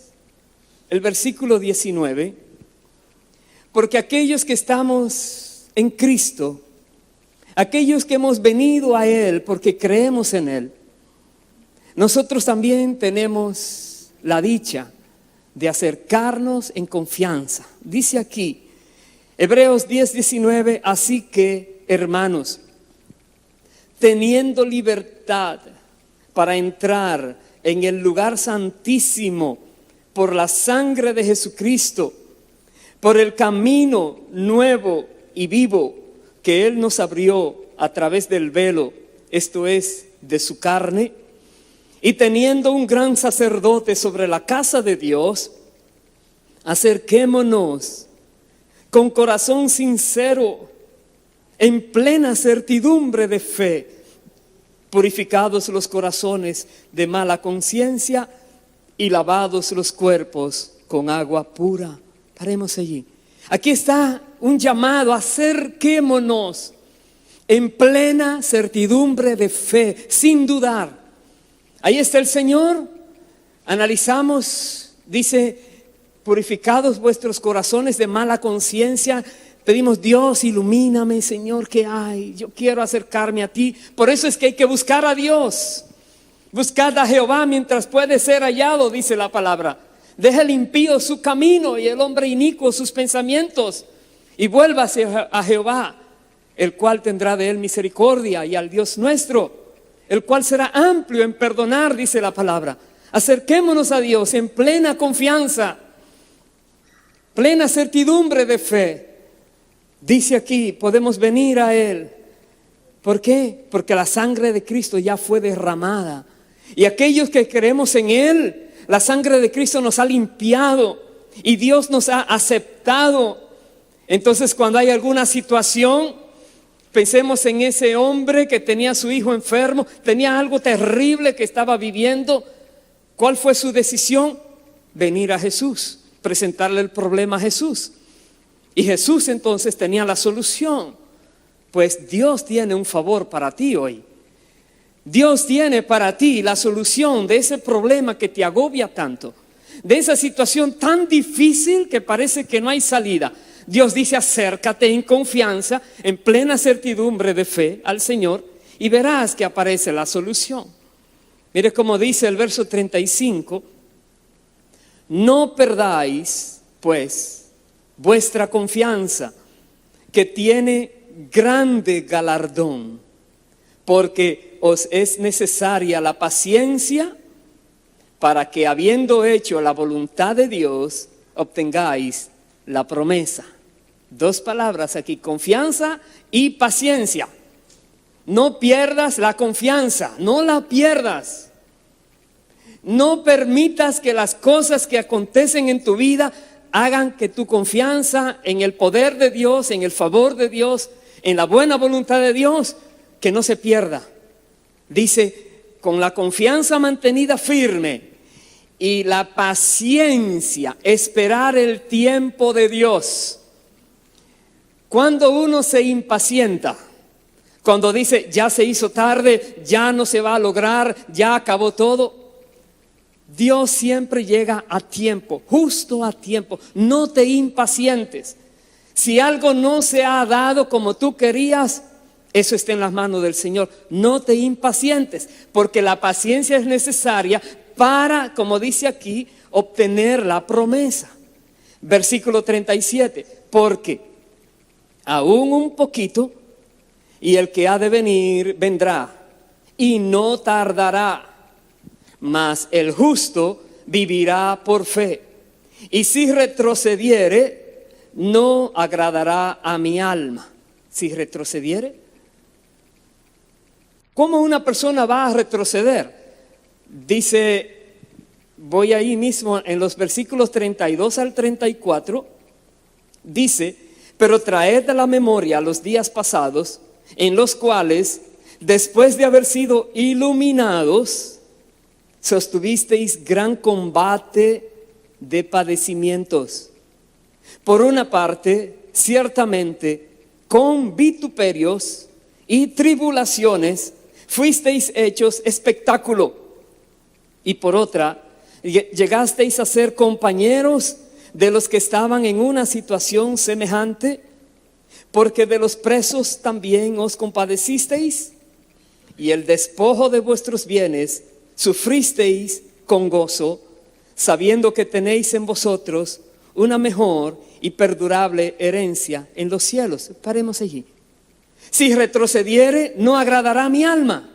el versículo 19. Porque aquellos que estamos en Cristo, aquellos que hemos venido a Él porque creemos en Él, nosotros también tenemos la dicha de acercarnos en confianza. Dice aquí, Hebreos 10:19, así que, hermanos, teniendo libertad para entrar en el lugar santísimo por la sangre de Jesucristo, por el camino nuevo y vivo que Él nos abrió a través del velo, esto es, de su carne, y teniendo un gran sacerdote sobre la casa de Dios, acerquémonos con corazón sincero, en plena certidumbre de fe, purificados los corazones de mala conciencia y lavados los cuerpos con agua pura. Paremos allí. Aquí está un llamado, acerquémonos en plena certidumbre de fe, sin dudar. Ahí está el Señor. Analizamos, dice, purificados vuestros corazones de mala conciencia. Pedimos, Dios, ilumíname, Señor, ¿qué hay? Yo quiero acercarme a ti. Por eso es que hay que buscar a Dios. Buscad a Jehová mientras puede ser hallado, dice la palabra. Deja el impío su camino y el hombre inicuo sus pensamientos, y vuélvase a Jehová, el cual tendrá de él misericordia, y al Dios nuestro, el cual será amplio en perdonar, dice la palabra. Acerquémonos a Dios en plena confianza, plena certidumbre de fe. Dice aquí, podemos venir a Él. ¿Por qué? Porque la sangre de Cristo ya fue derramada. Y aquellos que creemos en Él, la sangre de Cristo nos ha limpiado y Dios nos ha aceptado. Entonces, cuando hay alguna situación, pensemos en ese hombre que tenía a su hijo enfermo, tenía algo terrible que estaba viviendo. ¿Cuál fue su decisión? Venir a Jesús, presentarle el problema a Jesús. Y Jesús entonces tenía la solución. Pues Dios tiene un favor para ti hoy. Dios tiene para ti la solución de ese problema que te agobia tanto, de esa situación tan difícil que parece que no hay salida. Dios dice, acércate en confianza, en plena certidumbre de fe al Señor, y verás que aparece la solución. Mire cómo dice el verso 35, no perdáis pues vuestra confianza, que tiene grande galardón, porque os es necesaria la paciencia para que, habiendo hecho la voluntad de Dios, obtengáis la promesa. Dos palabras aquí, confianza y paciencia. No pierdas la confianza, no la pierdas. No permitas que las cosas que acontecen en tu vida hagan que tu confianza en el poder de Dios, en el favor de Dios, en la buena voluntad de Dios, que no se pierda. Dice, con la confianza mantenida firme y la paciencia, esperar el tiempo de Dios. Cuando uno se impacienta, cuando dice, ya se hizo tarde, ya no se va a lograr, ya acabó todo, Dios siempre llega a tiempo, justo a tiempo. No te impacientes. Si algo no se ha dado como tú querías, eso está en las manos del Señor. No te impacientes, porque la paciencia es necesaria para, como dice aquí, obtener la promesa. Versículo 37, porque aún un poquito y el que ha de venir vendrá, y no tardará, mas el justo vivirá por fe. Y si retrocediere, no agradará a mi alma. Si retrocediere, ¿cómo una persona va a retroceder? Dice, voy ahí mismo en los versículos 32 al 34, dice: pero traed a la memoria los días pasados, en los cuales, después de haber sido iluminados, sostuvisteis gran combate de padecimientos. Por una parte, ciertamente, con vituperios y tribulaciones fuisteis hechos espectáculo, y por otra, llegasteis a ser compañeros de los que estaban en una situación semejante, porque de los presos también os compadecisteis, y el despojo de vuestros bienes sufristeis con gozo, sabiendo que tenéis en vosotros una mejor y perdurable herencia en los cielos. Paremos allí. Si retrocediere, no agradará a mi alma.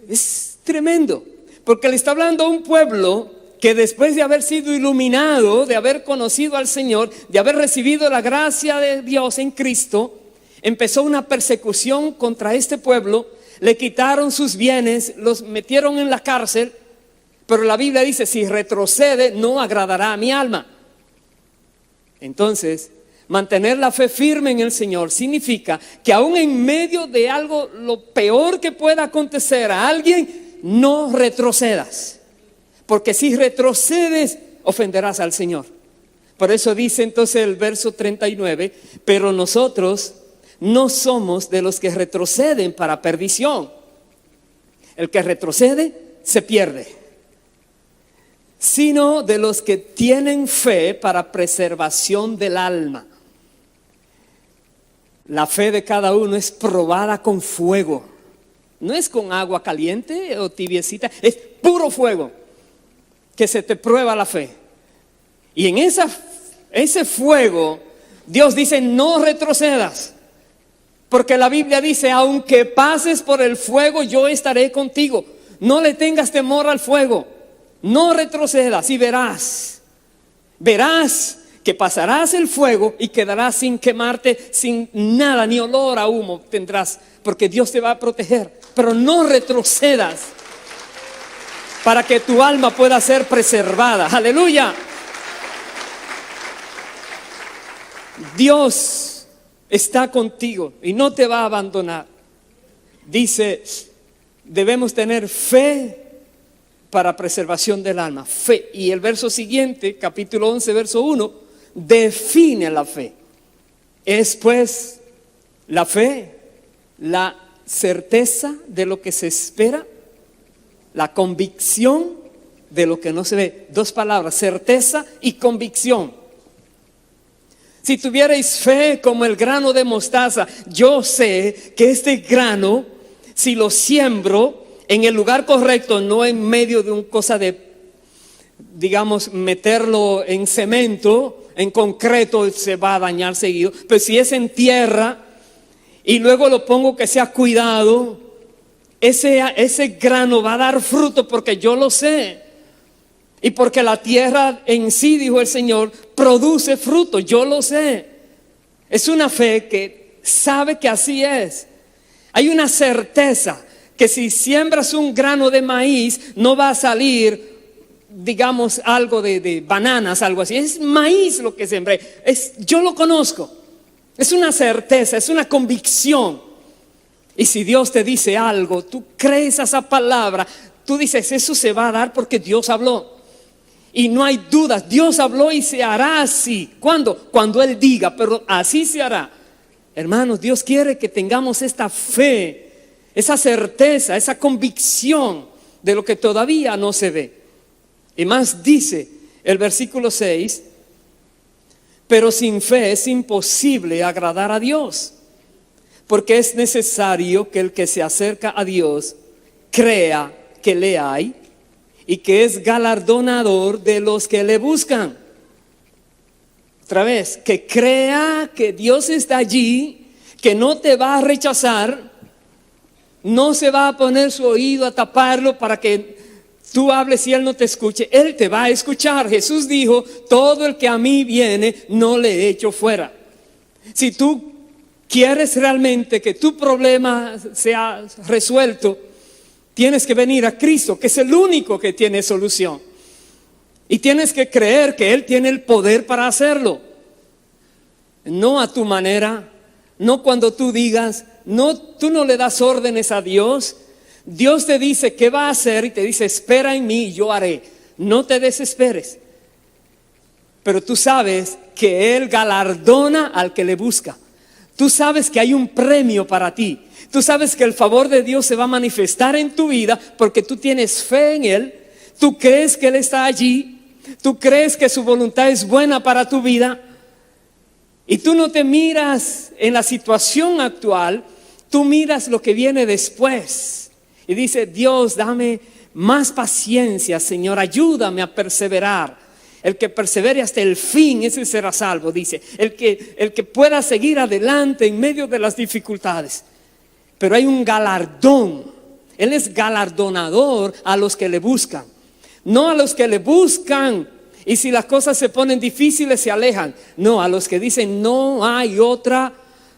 Es tremendo, porque le está hablando a un pueblo que después de haber sido iluminado, de haber conocido al Señor, de haber recibido la gracia de Dios en Cristo, empezó una persecución contra este pueblo. Le quitaron sus bienes, los metieron en la cárcel, pero la Biblia dice: si retrocede, no agradará a mi alma. Entonces, mantener la fe firme en el Señor significa que aún en medio de algo, lo peor que pueda acontecer a alguien, no retrocedas. Porque si retrocedes, ofenderás al Señor. Por eso dice entonces el verso 39, pero nosotros no somos de los que retroceden para perdición. El que retrocede se pierde, sino de los que tienen fe para preservación del alma. La fe de cada uno es probada con fuego. No es con agua caliente o tibiecita, es puro fuego que se te prueba la fe. Y en ese fuego Dios dice: no retrocedas, porque la Biblia dice: aunque pases por el fuego, yo estaré contigo. No le tengas temor al fuego, no retrocedas, y verás que pasarás el fuego y quedarás sin quemarte, sin nada, ni olor a humo tendrás, porque Dios te va a proteger. Pero no retrocedas, para que tu alma pueda ser preservada. Aleluya. Dios está contigo y no te va a abandonar. Dice, debemos tener fe para preservación del alma. Fe. Y el verso siguiente, capítulo 11, verso 1, define la fe. Es pues la fe, la certeza de lo que se espera, la convicción de lo que no se ve. Dos palabras: certeza y convicción. Si tuvierais fe como el grano de mostaza, yo sé que este grano, si lo siembro en el lugar correcto, no en medio de una cosa de, digamos, meterlo en cemento, en concreto, se va a dañar seguido. Pero si es en tierra y luego lo pongo que sea cuidado, ese grano va a dar fruto, porque yo lo sé. Y porque la tierra en sí, dijo el Señor, produce fruto, yo lo sé. Es una fe que sabe que así es. Hay una certeza que si siembras un grano de maíz, no va a salir, digamos, algo de bananas, algo así. Es maíz lo que sembré. Yo lo conozco. Es una certeza, es una convicción. Y si Dios te dice algo, tú crees a esa palabra, tú dices: eso se va a dar porque Dios habló. Y no hay dudas, Dios habló y se hará así. ¿Cuándo? Cuando Él diga, pero así se hará. Hermanos, Dios quiere que tengamos esta fe, esa certeza, esa convicción de lo que todavía no se ve. Y más dice el versículo 6, pero sin fe es imposible agradar a Dios, porque es necesario que el que se acerca a Dios crea que le hay y que es galardonador de los que le buscan. Otra vez, que crea que Dios está allí, que no te va a rechazar, no se va a poner su oído a taparlo para que tú hables y Él no te escuche. Él te va a escuchar. Jesús dijo, todo el que a mí viene, no le echo fuera. Si tú quieres realmente que tu problema sea resuelto, tienes que venir a Cristo, que es el único que tiene solución. Y tienes que creer que Él tiene el poder para hacerlo. No a tu manera, no cuando tú digas, no, tú no le das órdenes a Dios. Dios te dice qué va a hacer y te dice, espera en mí y yo haré. No te desesperes. Pero tú sabes que Él galardona al que le busca. Tú sabes que hay un premio para ti. Tú sabes que el favor de Dios se va a manifestar en tu vida porque tú tienes fe en Él. Tú crees que Él está allí. Tú crees que su voluntad es buena para tu vida. Y tú no te miras en la situación actual, tú miras lo que viene después. Y dice, Dios, dame más paciencia, Señor, ayúdame a perseverar. El que persevere hasta el fin, ese será salvo, dice. El que pueda seguir adelante en medio de las dificultades. Pero hay un galardón. Él es galardonador a los que le buscan. No a los que le buscan y si las cosas se ponen difíciles se alejan. No, a los que dicen no hay otra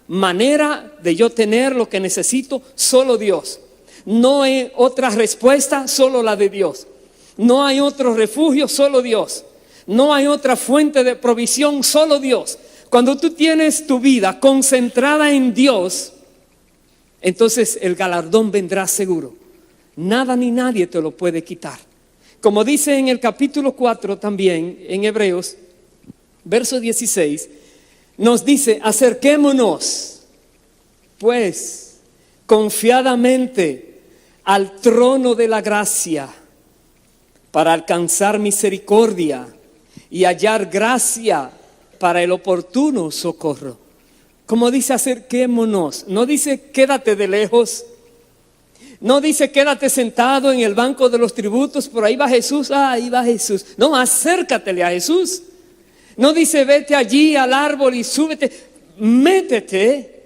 manera de yo tener lo que necesito, solo Dios. No hay otra respuesta, solo la de Dios. No hay otro refugio, solo Dios. No hay otra fuente de provisión, solo Dios. Cuando tú tienes tu vida concentrada en Dios, entonces el galardón vendrá seguro. Nada ni nadie te lo puede quitar. Como dice en el capítulo 4 también, en Hebreos, verso 16, nos dice, acerquémonos, pues, confiadamente al trono de la gracia, para alcanzar misericordia y hallar gracia para el oportuno socorro. Como dice, acerquémonos, no dice quédate de lejos. No dice quédate sentado en el banco de los tributos, por ahí va Jesús, ahí va Jesús. No, acércatele a Jesús. No dice vete allí al árbol y súbete, métete.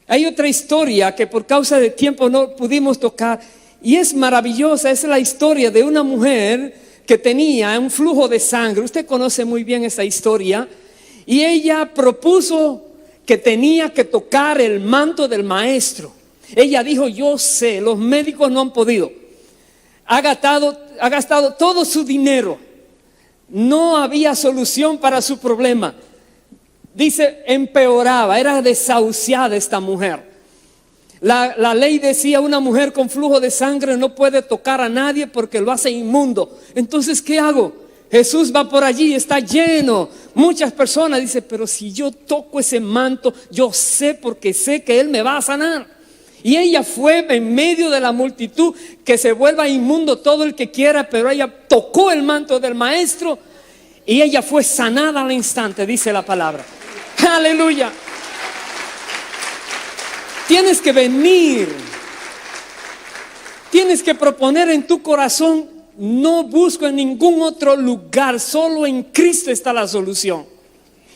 Hay otra historia que por causa de tiempo no pudimos tocar y es maravillosa. Es la historia de una mujer que tenía un flujo de sangre. Usted conoce muy bien esa historia. Y ella propuso que tenía que tocar el manto del maestro. Ella dijo, yo sé, los médicos no han podido. Ha gastado todo su dinero. No había solución para su problema. Dice, empeoraba, era desahuciada esta mujer. La ley decía, una mujer con flujo de sangre no puede tocar a nadie porque lo hace inmundo. Entonces, ¿qué hago? Jesús va por allí, está lleno. Muchas personas dicen, pero si yo toco ese manto, yo sé porque sé que Él me va a sanar. Y ella fue en medio de la multitud, que se vuelva inmundo todo el que quiera, pero ella tocó el manto del maestro y ella fue sanada al instante, dice la palabra. Aleluya. Tienes que venir, tienes que proponer en tu corazón, no busco en ningún otro lugar, solo en Cristo está la solución.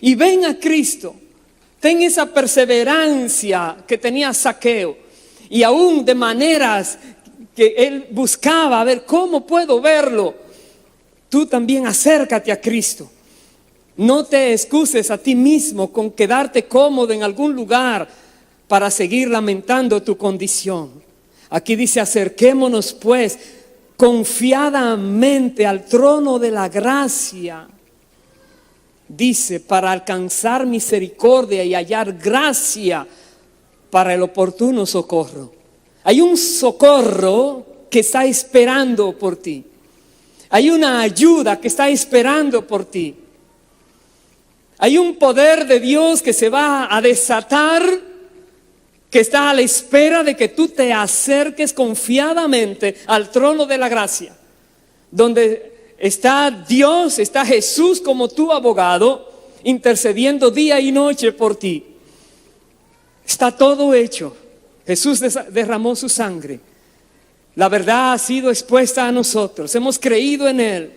Y ven a Cristo, ten esa perseverancia que tenía Zaqueo. Y aún de maneras que él buscaba, a ver cómo puedo verlo. Tú también acércate a Cristo. No te excuses a ti mismo con quedarte cómodo en algún lugar para seguir lamentando tu condición. Aquí dice, acerquémonos pues confiadamente al trono de la gracia. Dice, para alcanzar misericordia y hallar gracia para el oportuno socorro. Hay un socorro que está esperando por ti. Hay una ayuda que está esperando por ti. Hay un poder de Dios que se va a desatar, que está a la espera de que tú te acerques confiadamente al trono de la gracia, donde está Dios, está Jesús como tu abogado, intercediendo día y noche por ti. Está todo hecho. Jesús derramó su sangre. La verdad ha sido expuesta a nosotros. Hemos creído en Él.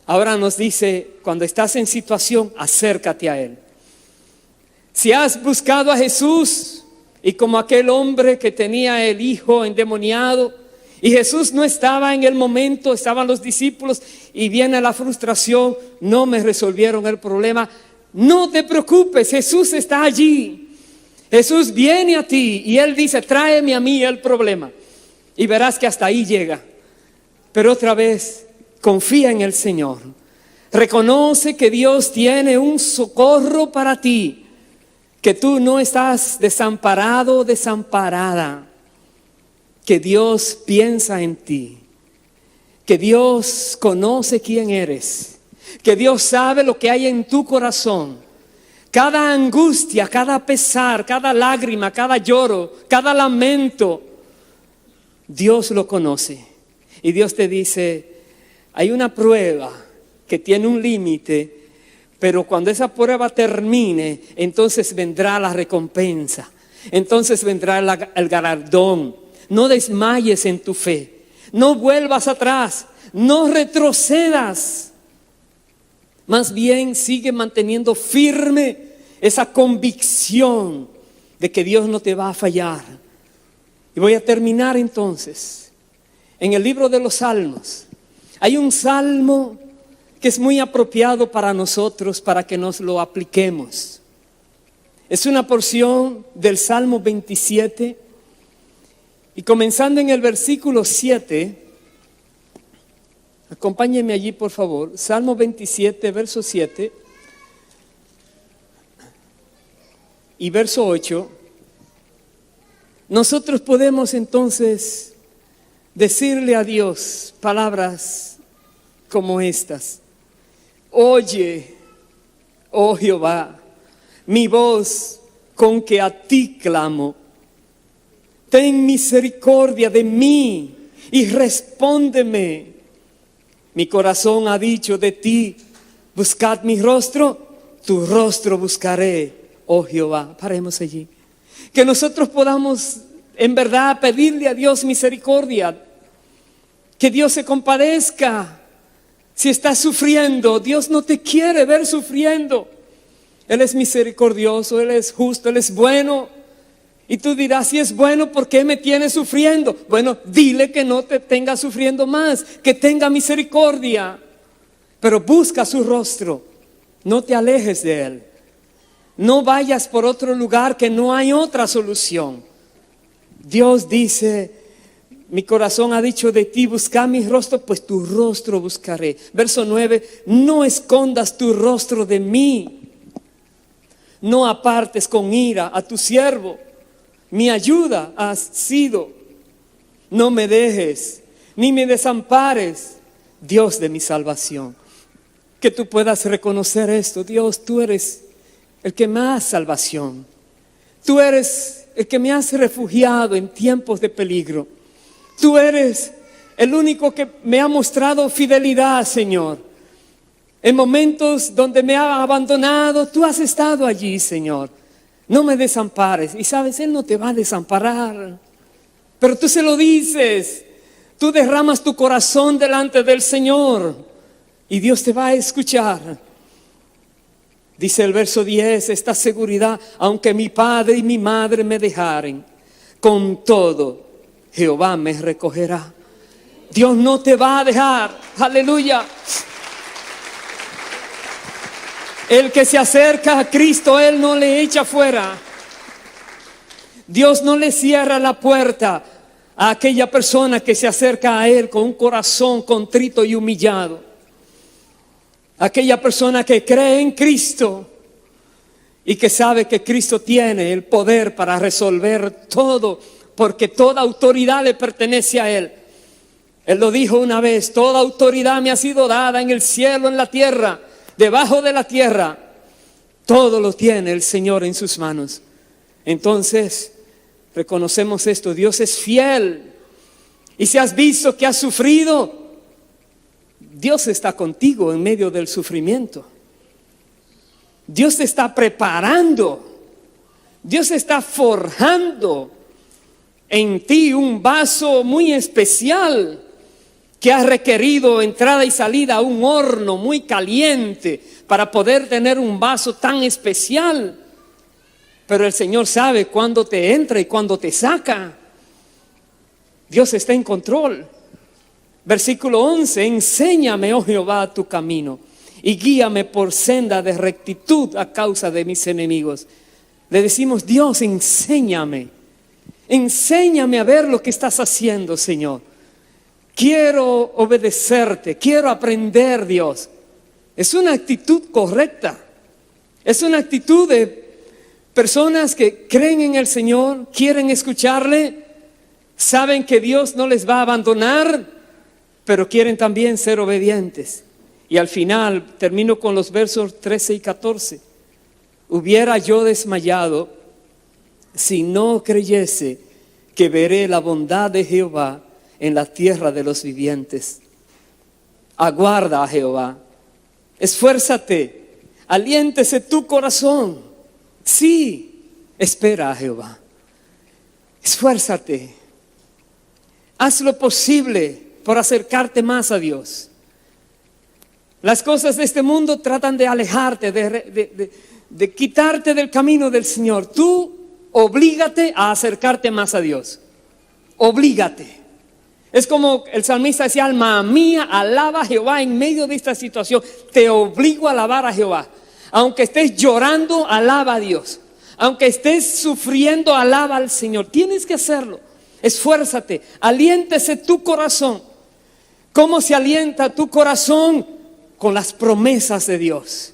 Ahora nos dice, cuando estás en situación, acércate a Él. Si has buscado a Jesús y como aquel hombre que tenía el hijo endemoniado y Jesús no estaba en el momento, estaban los discípulos y viene la frustración, no me resolvieron el problema. No te preocupes, Jesús está allí. Jesús viene a ti y Él dice, tráeme a mí el problema. Y verás que hasta ahí llega. Pero otra vez, confía en el Señor. Reconoce que Dios tiene un socorro para ti. Que tú no estás desamparado o desamparada. Que Dios piensa en ti. Que Dios conoce quién eres. Que Dios sabe lo que hay en tu corazón. Cada angustia, cada pesar, cada lágrima, cada lloro, cada lamento, Dios lo conoce. Y Dios te dice, hay una prueba que tiene un límite, pero cuando esa prueba termine, entonces vendrá la recompensa. Entonces vendrá el galardón. No desmayes en tu fe. No vuelvas atrás. No retrocedas. Más bien sigue manteniendo firme esa convicción de que Dios no te va a fallar. Y voy a terminar entonces. En el libro de los Salmos hay un salmo que es muy apropiado para nosotros, para que nos lo apliquemos. Es una porción del Salmo 27 y comenzando en el versículo 7, acompáñenme allí por favor, Salmo 27, verso 7 y verso 8. Nosotros podemos entonces decirle a Dios palabras como estas. Oye, oh Jehová, mi voz con que a ti clamo. Ten misericordia de mí y respóndeme. Mi corazón ha dicho de ti, buscad mi rostro, tu rostro buscaré, oh Jehová. Paremos allí. Que nosotros podamos en verdad pedirle a Dios misericordia. Que Dios se compadezca. Si estás sufriendo, Dios no te quiere ver sufriendo. Él es misericordioso, Él es justo, Él es bueno. Y tú dirás, si es bueno, ¿por qué me tienes sufriendo? Bueno, dile que no te tenga sufriendo más, que tenga misericordia. Pero busca su rostro, no te alejes de Él. No vayas por otro lugar, que no hay otra solución. Dios dice, mi corazón ha dicho de ti, busca mi rostro, pues tu rostro buscaré. Verso 9, no escondas tu rostro de mí. No apartes con ira a tu siervo. Mi ayuda has sido. No me dejes, ni me desampares, Dios de mi salvación. Que tú puedas reconocer esto. Dios, tú eres el que me da salvación. Tú eres el que me has refugiado en tiempos de peligro. Tú eres el único que me ha mostrado fidelidad, Señor. En momentos donde me ha abandonado, tú has estado allí, Señor. No me desampares. Y sabes, Él no te va a desamparar. Pero tú se lo dices. Tú derramas tu corazón delante del Señor. Y Dios te va a escuchar. Dice el verso 10, esta seguridad, aunque mi padre y mi madre me dejaren, con todo Jehová me recogerá. Dios no te va a dejar. Aleluya. El que se acerca a Cristo, Él no le echa fuera. Dios no le cierra la puerta a aquella persona que se acerca a Él con un corazón contrito y humillado. Aquella persona que cree en Cristo y que sabe que Cristo tiene el poder para resolver todo, porque toda autoridad le pertenece a Él. Él lo dijo una vez, toda autoridad me ha sido dada en el cielo, en la tierra, debajo de la tierra. Todo lo tiene el Señor en sus manos. Entonces, reconocemos esto, Dios es fiel. Y si has visto que has sufrido, Dios está contigo en medio del sufrimiento. Dios te está preparando. Dios está forjando en ti un vaso muy especial que ha requerido entrada y salida a un horno muy caliente para poder tener un vaso tan especial. pero el Señor sabe cuándo te entra y cuándo te saca. Dios está en control. Versículo 11, enséñame, oh Jehová, tu camino y guíame por senda de rectitud a causa de mis enemigos. Le decimos, Dios, enséñame a ver lo que estás haciendo, Señor. Quiero obedecerte, quiero aprender, Dios. Es una actitud correcta. Es una actitud de personas que creen en el Señor, quieren escucharle, saben que Dios no les va a abandonar, pero quieren también ser obedientes. Y al final termino con los versos 13 y 14. Hubiera yo desmayado si no creyese que veré la bondad de Jehová en la tierra de los vivientes. Aguarda a Jehová, esfuérzate, aliéntese tu corazón. Sí, espera a Jehová. Esfuérzate. Haz lo posible por acercarte más a Dios. Las cosas de este mundo tratan de alejarte, de quitarte del camino del Señor. Tú oblígate a acercarte más a Dios. Oblígate. Es como el salmista decía, alma mía, alaba a Jehová en medio de esta situación. Te obligo a alabar a Jehová. Aunque estés llorando, alaba a Dios. Aunque estés sufriendo, alaba al Señor. Tienes que hacerlo. Esfuérzate, aliéntese tu corazón. ¿Cómo se alienta tu corazón? Con las promesas de Dios.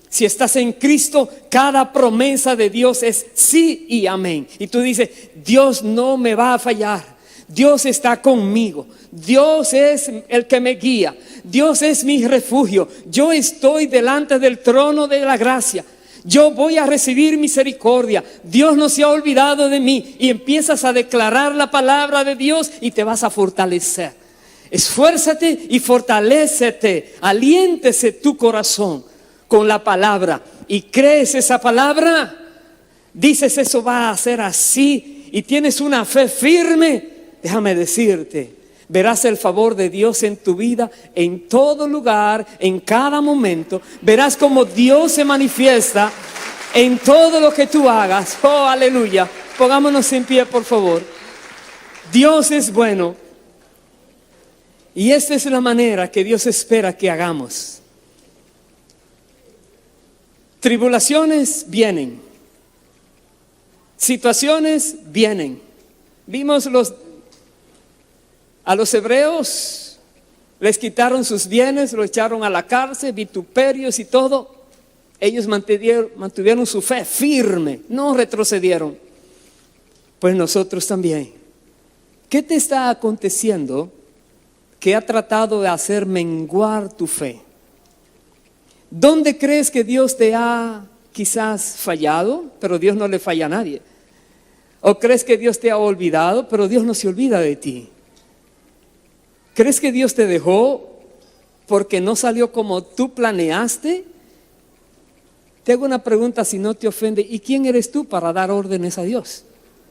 Si estás en Cristo, cada promesa de Dios es sí y amén. Y tú dices, Dios no me va a fallar. Dios está conmigo. Dios es el que me guía. Dios es mi refugio. Yo estoy delante del trono de la gracia. Yo voy a recibir misericordia. Dios no se ha olvidado de mí. Y empiezas a declarar la palabra de Dios y te vas a fortalecer. Esfuérzate y fortalécete. Aliéntese tu corazón con la palabra. Y crees esa palabra. Dices, eso va a ser así. Y tienes una fe firme. Déjame decirte, verás el favor de Dios en tu vida, en todo lugar, en cada momento. Verás cómo Dios se manifiesta en todo lo que tú hagas. Oh, aleluya. Pongámonos en pie, por favor. Dios es bueno. Y esta es la manera que Dios espera que hagamos. Tribulaciones vienen. Situaciones vienen. Vimos a los hebreos, les quitaron sus bienes, lo echaron a la cárcel, vituperios y todo. Ellos mantuvieron su fe firme, no retrocedieron. Pues nosotros también. ¿Qué te está aconteciendo que ha tratado de hacer menguar tu fe? ¿Dónde crees que Dios te ha quizás fallado? Pero Dios no le falla a nadie. ¿O crees que Dios te ha olvidado? Pero Dios no se olvida de ti. ¿Crees que Dios te dejó porque no salió como tú planeaste? Te hago una pregunta, si no te ofende. ¿Y quién eres tú para dar órdenes a Dios?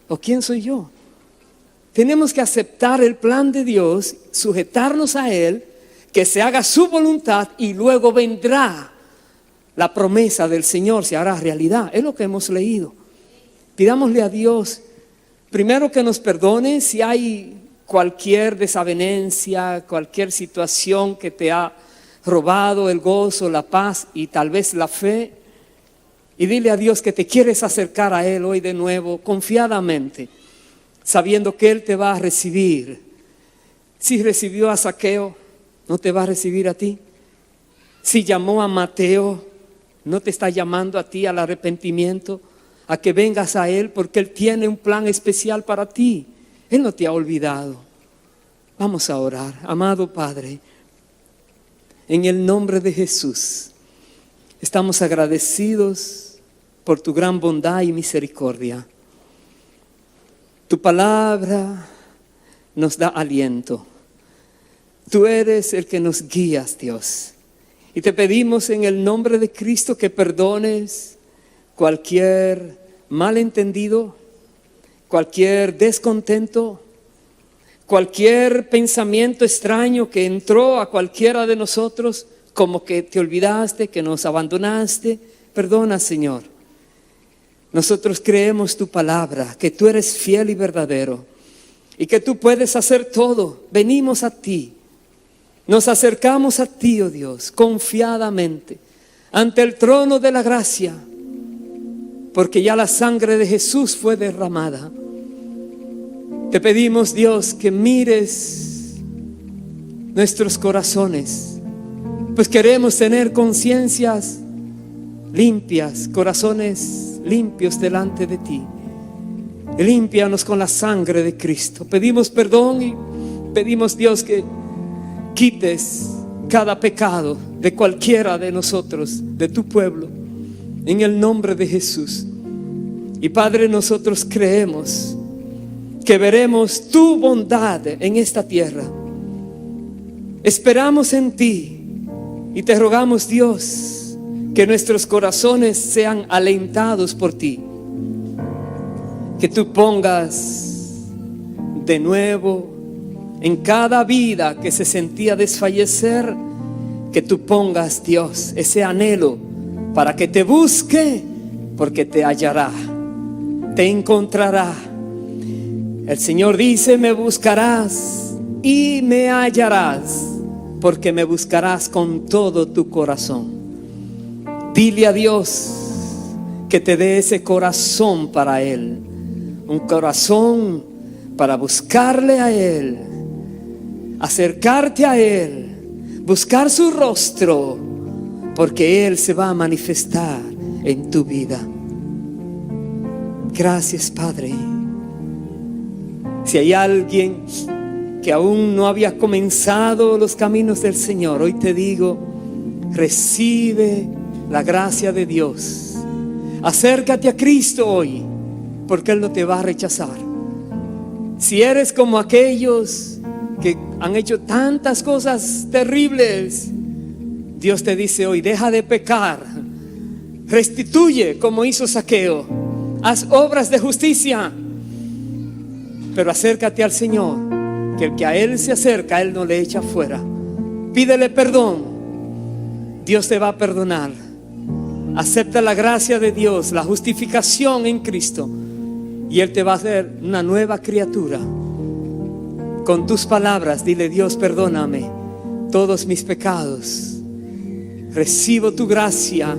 ¿O quién soy yo? Tenemos que aceptar el plan de Dios, sujetarnos a Él, que se haga su voluntad y luego vendrá la promesa del Señor, se hará realidad. Es lo que hemos leído. Pidámosle a Dios, primero, que nos perdone si hay cualquier desavenencia, cualquier situación que te ha robado el gozo, la paz y tal vez la fe. Y dile a Dios que te quieres acercar a Él hoy de nuevo, confiadamente, sabiendo que Él te va a recibir. Si recibió a Zaqueo, ¿no te va a recibir a ti? Si llamó a Mateo, ¿no te está llamando a ti al arrepentimiento? A que vengas a Él, porque Él tiene un plan especial para ti. Él no te ha olvidado. Vamos a orar. Amado Padre, en el nombre de Jesús, estamos agradecidos por tu gran bondad y misericordia. Tu palabra nos da aliento. Tú eres el que nos guías, Dios. Y te pedimos en el nombre de Cristo que perdones cualquier malentendido, cualquier descontento, cualquier pensamiento extraño que entró a cualquiera de nosotros, como que te olvidaste, que nos abandonaste. Perdona, Señor. Nosotros creemos tu palabra, que tú eres fiel y verdadero y que tú puedes hacer todo. Venimos a ti, nos acercamos a ti, oh Dios, confiadamente ante el trono de la gracia, porque ya la sangre de Jesús fue derramada. Te pedimos, Dios, que mires nuestros corazones, pues queremos tener conciencias limpias, corazones limpios delante de ti. Límpianos con la sangre de Cristo. Pedimos perdón y pedimos, Dios, que quites cada pecado de cualquiera de nosotros, de tu pueblo, en el nombre de Jesús. Y Padre, nosotros creemos que veremos tu bondad en esta tierra. Esperamos en ti y te rogamos, Dios, que nuestros corazones sean alentados por ti. Que tú pongas de nuevo en cada vida que se sentía desfallecer, que tú pongas, Dios, ese anhelo para que te busque, porque te hallará, te encontrará. El Señor dice: me buscarás y me hallarás, porque me buscarás con todo tu corazón. Dile a Dios que te dé ese corazón para Él, un corazón para buscarle a Él, acercarte a Él, buscar su rostro, porque Él se va a manifestar en tu vida. Gracias, Padre. Si hay alguien que aún no había comenzado los caminos del Señor, hoy te digo: recibe la gracia de Dios. Acércate a Cristo hoy, porque Él no te va a rechazar. Si eres como aquellos que han hecho tantas cosas terribles, Dios te dice hoy: deja de pecar, restituye como hizo Zaqueo, haz obras de justicia, pero acércate al Señor, que el que a Él se acerca, a Él no le echa fuera. Pídele perdón, Dios te va a perdonar. Acepta la gracia de Dios, la justificación en Cristo, y Él te va a hacer una nueva criatura. Con tus palabras dile: Dios, perdóname todos mis pecados, recibo tu gracia,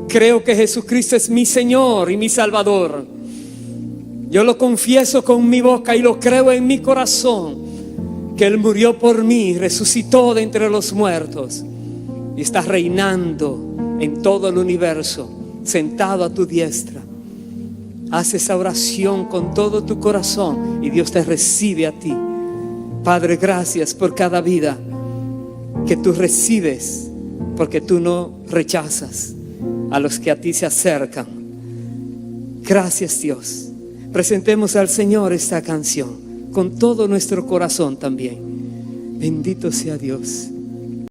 creo que Jesucristo es mi Señor y mi Salvador. Yo lo confieso con mi boca y lo creo en mi corazón, que Él murió por mí, resucitó de entre los muertos y está reinando en todo el universo, sentado a tu diestra. Haz esa oración con todo tu corazón y Dios te recibe a ti. Padre, gracias por cada vida que tú recibes, porque tú no rechazas a los que a ti se acercan. Gracias, Dios. Presentemos al Señor esta canción con todo nuestro corazón también. Bendito sea Dios.